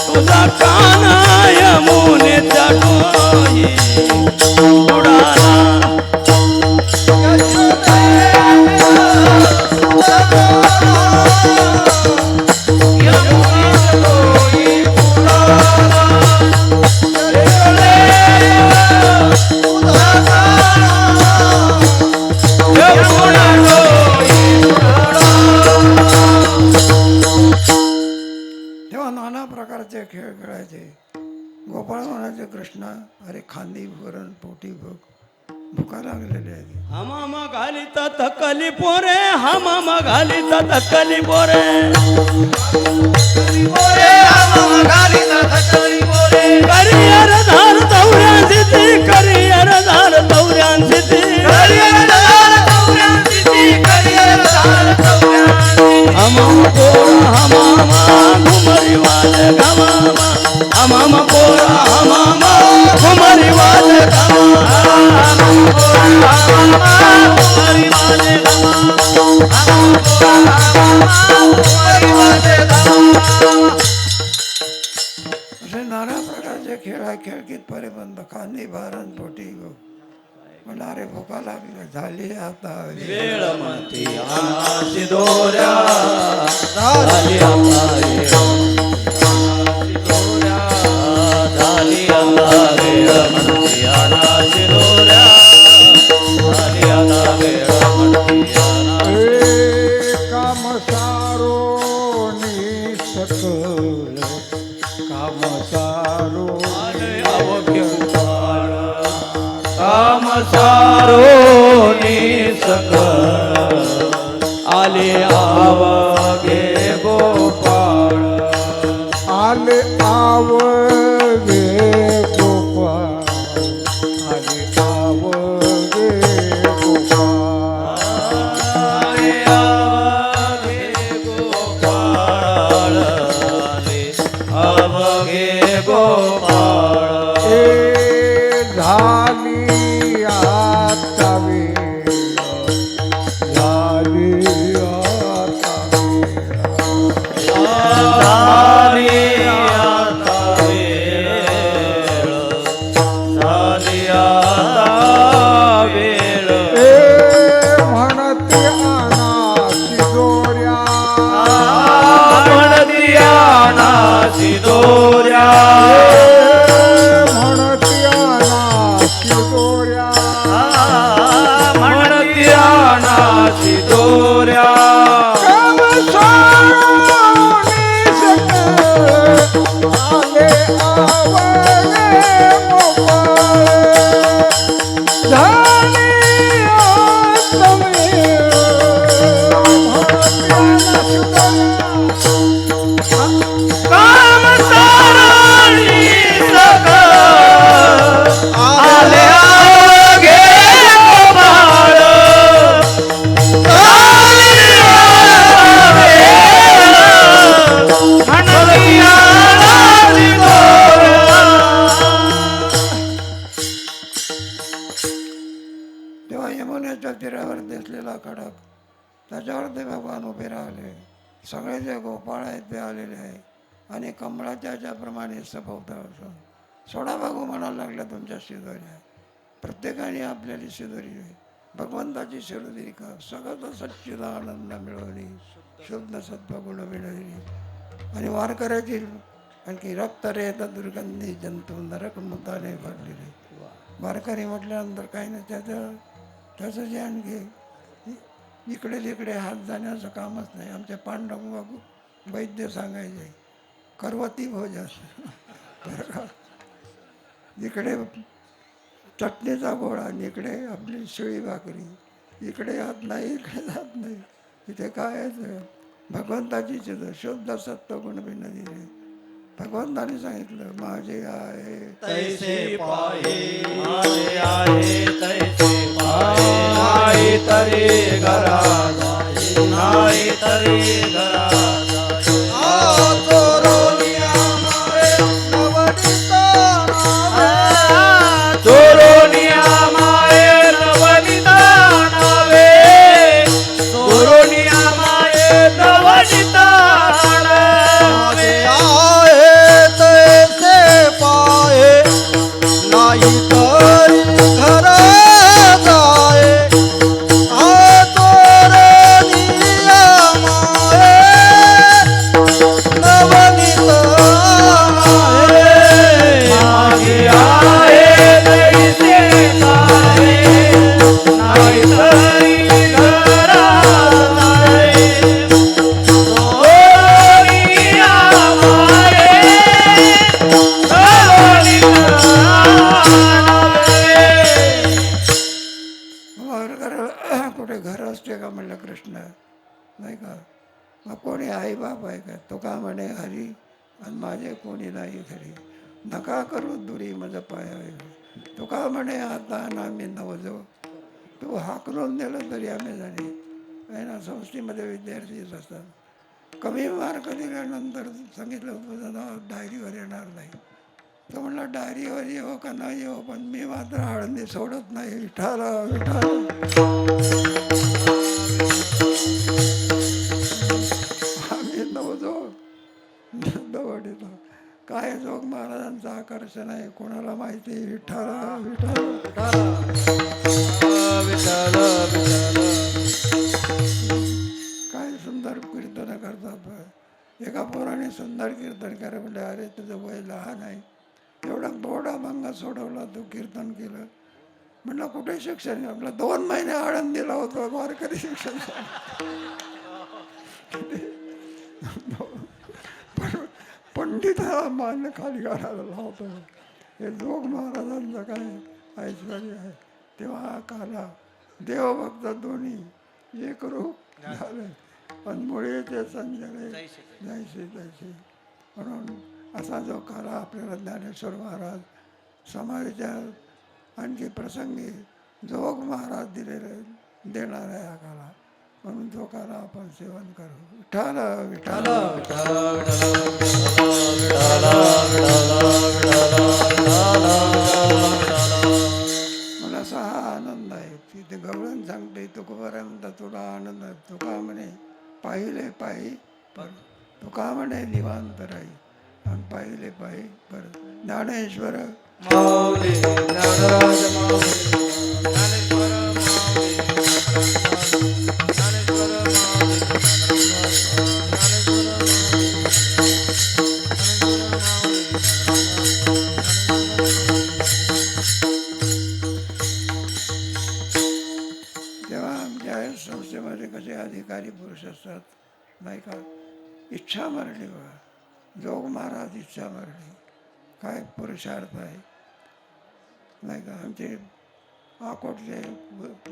तुझा काना यमुनेच्या डोही उडाला तेव्हा नाना प्रकारचे खेळ खेळायचे. गोपाळ म्हणायचे, कृष्णा अरे खांदी भरण पोटी भुका लागलेले आहे. हमामा घालिता थकली पोरे हमामा घालिता थकली पोरे करियर धार तवऱ्यांची ती करियर धार तवऱ्यांची ती हमामा पोरा हमामा घुमरी वाले घमामा हमामा पोरा हमामा घुमरी वाले असे नाना प्रकारचे खेळ आहे. खेळकीत परे बंद खांदी भरण पोटी म्हणलं अरे भुका लागली झाली आता वेळ म्हणती अनाशी दोऱ्या झाली आता वेळ दोऱ्या झाली आता वेळ म्हणती अनाशी दोऱ्या झाली आता वेळ म्हणती अनाशी काम सारो सकल काम सारो आले अवघे गोपाळ काम सारो सकल आले आवगे गोपाळ आले आवगे गोपाळ आले आवगे गोपाळ आले आवगे गोपाळ आले आवगे गोपाळ झाली आता वेळ झाली आता वेळ झाली आता वेळ झाली आता वेळ म्हणते अनाशी दोऱ्या म्हणती अनाशी दोऱ्या म्हणते अनाशी दोऱ्या म्हणती अनाशी दोऱ्या काम सारोनी सकल आले आवगे गोपाळ झाली आता वेळ म्हणते अनाशी दोऱ्या काम साराणी सकल आले आवगे गोपाळ झाली आता वेळ म्हणती अनाशी दोऱ्या तेव्हा यमुनेच्या तीरावर दिसलेला खडक त्याच्यावर ते भगवान उभे राहिले. सगळे जे गोपाळ आहेत ते आलेले आहे आणि कमळाच्या ज्याप्रमाणे सभोवताल सोडा बागू म्हणायला लागला तुमच्या शिदोऱ्या. प्रत्येकाने आपल्याला शिदोरी आहे. भगवंताची शिरुदी का सगळं सच्चिदानंद मिळवली, शुद्ध सत्वगुण मिळवली. आणि वारकऱ्याची आणखी रक्त रेत दुर्गंधी जंतू नरक मुताने भरलेले. वारकरी म्हटल्यानंतर काही नाही, त्याचं जे आणखी इकडे तिकडे हात जाण्याचं कामच नाही. आमचे पांडव बाबू वैद्य सांगायचे करवती भोजन. बरं का, इकडे चटणीचा गोळा आणि इकडे आपली शिळी भाकरी, इकडे हात नाही इकडे जात नाही. इथे काय आहे, भगवंताची चित्र शुद्ध सत्व गुण भिन्न दिले. भगवंताने सांगितलं माझे आहे तैसे पाहे, माझे आहे तैसे पाहे. नाही तरी घरा जाई, नाही तरी घरा जाई. चोरोनिया माये नवनिता नावे, चोरोनिया माये नवनिता नावे. नाही तरी घरा जाय. मागे आहे तैसे पाहे, नाही तरी घरा जाई. चोरोनिया माये कुठे घर असते का म्हणलं कृष्ण, नाही का. मग कोणी आई बाप आहे का, तो का म्हणे हरी आणि माझे कोणी नाही घरी. नका करू दुरी माझं पाय, तो का म्हणे आता आम्ही नवजो. तू हाकलून दिलं तरी आम्ही जाणे. आहे ना, संस्थेमध्ये विद्यार्थीच असतात. कमी मार्क दिल्यानंतर सांगितलं तुझं नाव डायरीवर येणार नाही. तो म्हणला डायरीवर येऊ का नाही येऊ, पण मी मात्र आळंदी सोडत नाही. विठाला विठाला आम्ही नवजो दवडीला. काय जोग महाराजांचं आकर्षण आहे कोणाला माहिती. विठाला विठाला काय सुंदर कीर्तन करतात. एका पोराने सुंदर कीर्तन करा म्हणजे अरे तुझं वय लहान आहे, एवढा बोडा भंग सोडवला, तू कीर्तन केलं. म्हणलं कुठे शिक्षण. आपलं 2 महिने आळंदीला होतो वारकरी शिक्षण. पंडिता मान खाली घालायला लावतो. हे जोग महाराजांचं काय ऐश्वर्य आहे. तेव्हा काला देवभक्त दोन्ही एक रूप झाले. पण मुळे ते संजय जैसे तैसे. म्हणून असा जो काला आपल्याला ज्ञानेश्वर महाराज समाधीच्या आणखी प्रसंगी जोग महाराज देणार आहे हा काला. म्हणून तो काला आपण सेवन करू. विठाल विठाल मला असा हा आनंद आहे. तिथे गवळण सांगते तुकोबारा म्हणतात तुला आनंद आहे. तुका म्हणे पाहिले पायी पर, तुका म्हणे निवांत राही आणि पाहिले पायी पर. ज्ञानेश्वर माऊली ज्ञानराज माऊली, ज्ञानेश्वर माऊली, ज्ञानेश्वर माऊली, तेव्हा आमच्या संस्थेमध्ये कसे अधिकारी पुरुष असतात नाही का. इच्छा मरली बघा. जोग महाराज इच्छा मरली. काय पुरुषार्थ आहे नाही का. आमचे अकोटचे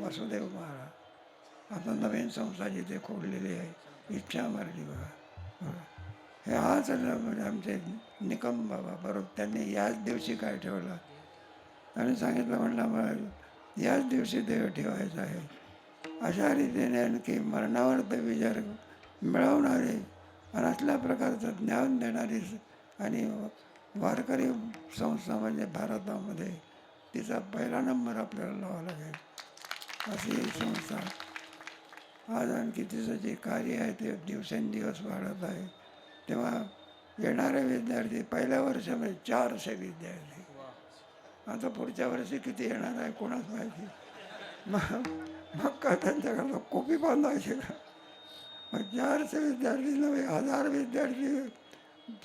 वासुदेव महाराज आता नवीन संस्था जिथे खोडलेली आहे, इच्छा मरली बघा. हे आज म्हणजे आमचे निकम बाबा बरोबर त्यांनी याच दिवशी काय ठेवलं आणि सांगितलं म्हणलं मला याच दिवशी देव ठेवायचा आहे. अशा रीतीने आणखी मरणावर ते विजय मिळवणारे आणि असल्या प्रकारचं ज्ञान देणारी आणि वारकरी संस्था म्हणजे भारतामध्ये तिचा पहिला नंबर आपल्याला लावा लागेल अशी ही संस्था. आज आणखी तिचं जे कार्य आहे ते दिवसेंदिवस वाढत आहे. तेव्हा येणारे विद्यार्थी पहिल्या वर्षामध्ये 400 विद्यार्थी. आता पुढच्या वर्षी किती येणार आहे कोणाच माहिती. मग मग का त्यांच्याकडं कोपी बांधायचे का? मग 400 विद्यार्थी नव्हे 1000 विद्यार्थी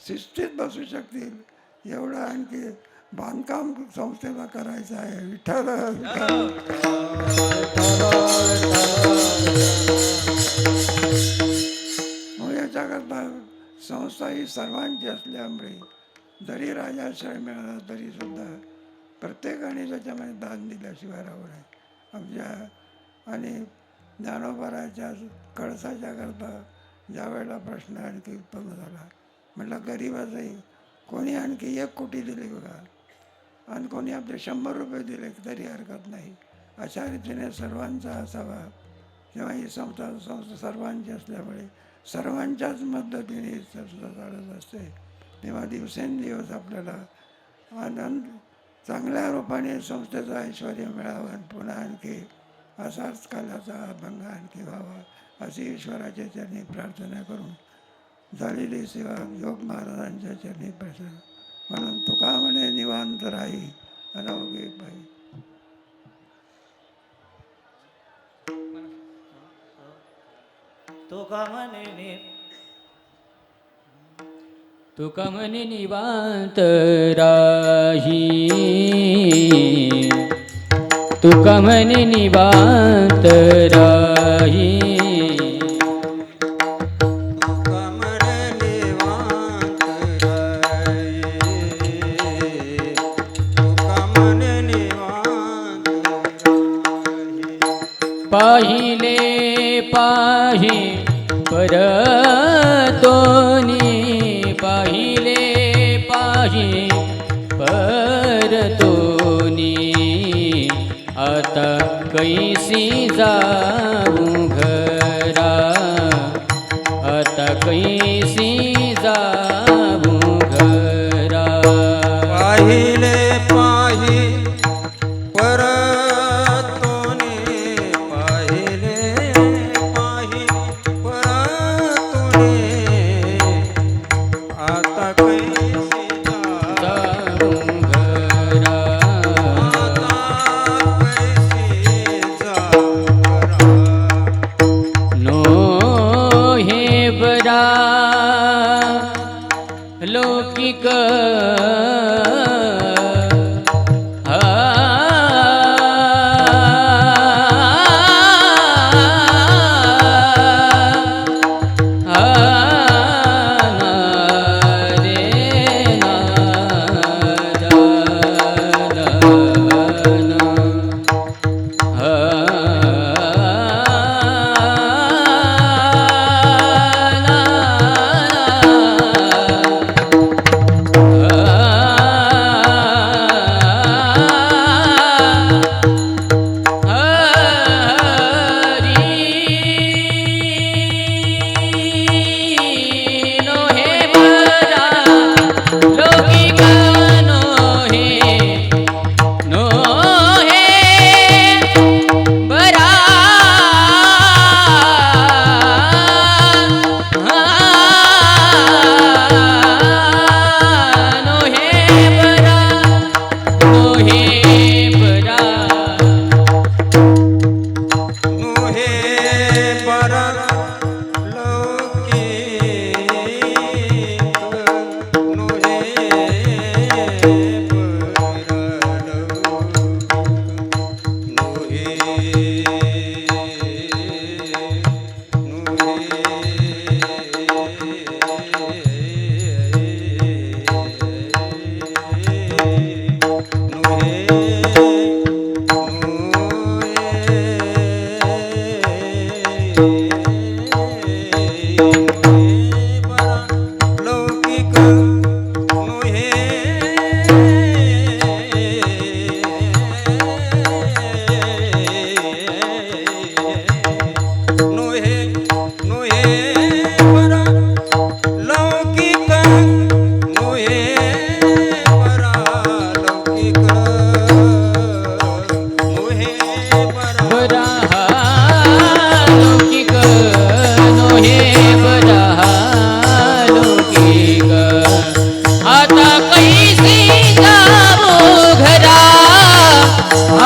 शिस्तीत बसू शकतील एवढं आणखी बांधकाम संस्थेला करायचं आहे. विठ्ठल मग याच्याकरता संस्था ही सर्वांची असल्यामुळे जरी राजाश्रय मिळाला तरी सुद्धा प्रत्येकाने त्याच्यामध्ये दान दिल्याशिवाय राहू नये. आमच्या आणि ज्ञानोबाराच्या कळसाच्या करता ज्या वेळेला प्रश्न आणखी उत्पन्न झाला म्हटलं गरीबाचंही कोणी आणखी 1 कोटी दिले बघा आणि कोणी आपले 100 रुपये दिले तरी हरकत नाही. अशा रीतीने सर्वांचा असावा. जेव्हा ही संस्था सर्वांची असल्यामुळे सर्वांच्याच मदतीने ही संस्था चालत असते तेव्हा दिवसेंदिवस आपल्याला आनंद चांगल्या रूपाने संस्थेचं ऐश्वर मिळावं आणि पुन्हा आणखी असाच कालाचा भंग आणखी व्हावा अशी ईश्वराच्या चरणी प्रार्थना करून झालेली सेवा योग महाराजांच्या चरणी प्रार्थना. म्हणून तुका म्हणे निवांत राही अनवघे पायी. तुका म्हणे तुका म्हणे निवांत राही तुका म्हणे निवांत राही पाहिले पाहि परतोनी पाहिले पाहि परतोनी आता कैसी जाऊ घरा आता कैसी जाऊ घरा पाहिले पाहि लौकिक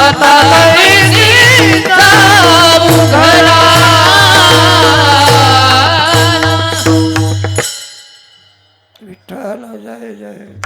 आता कैसी जाऊ विठ्ठल जय जय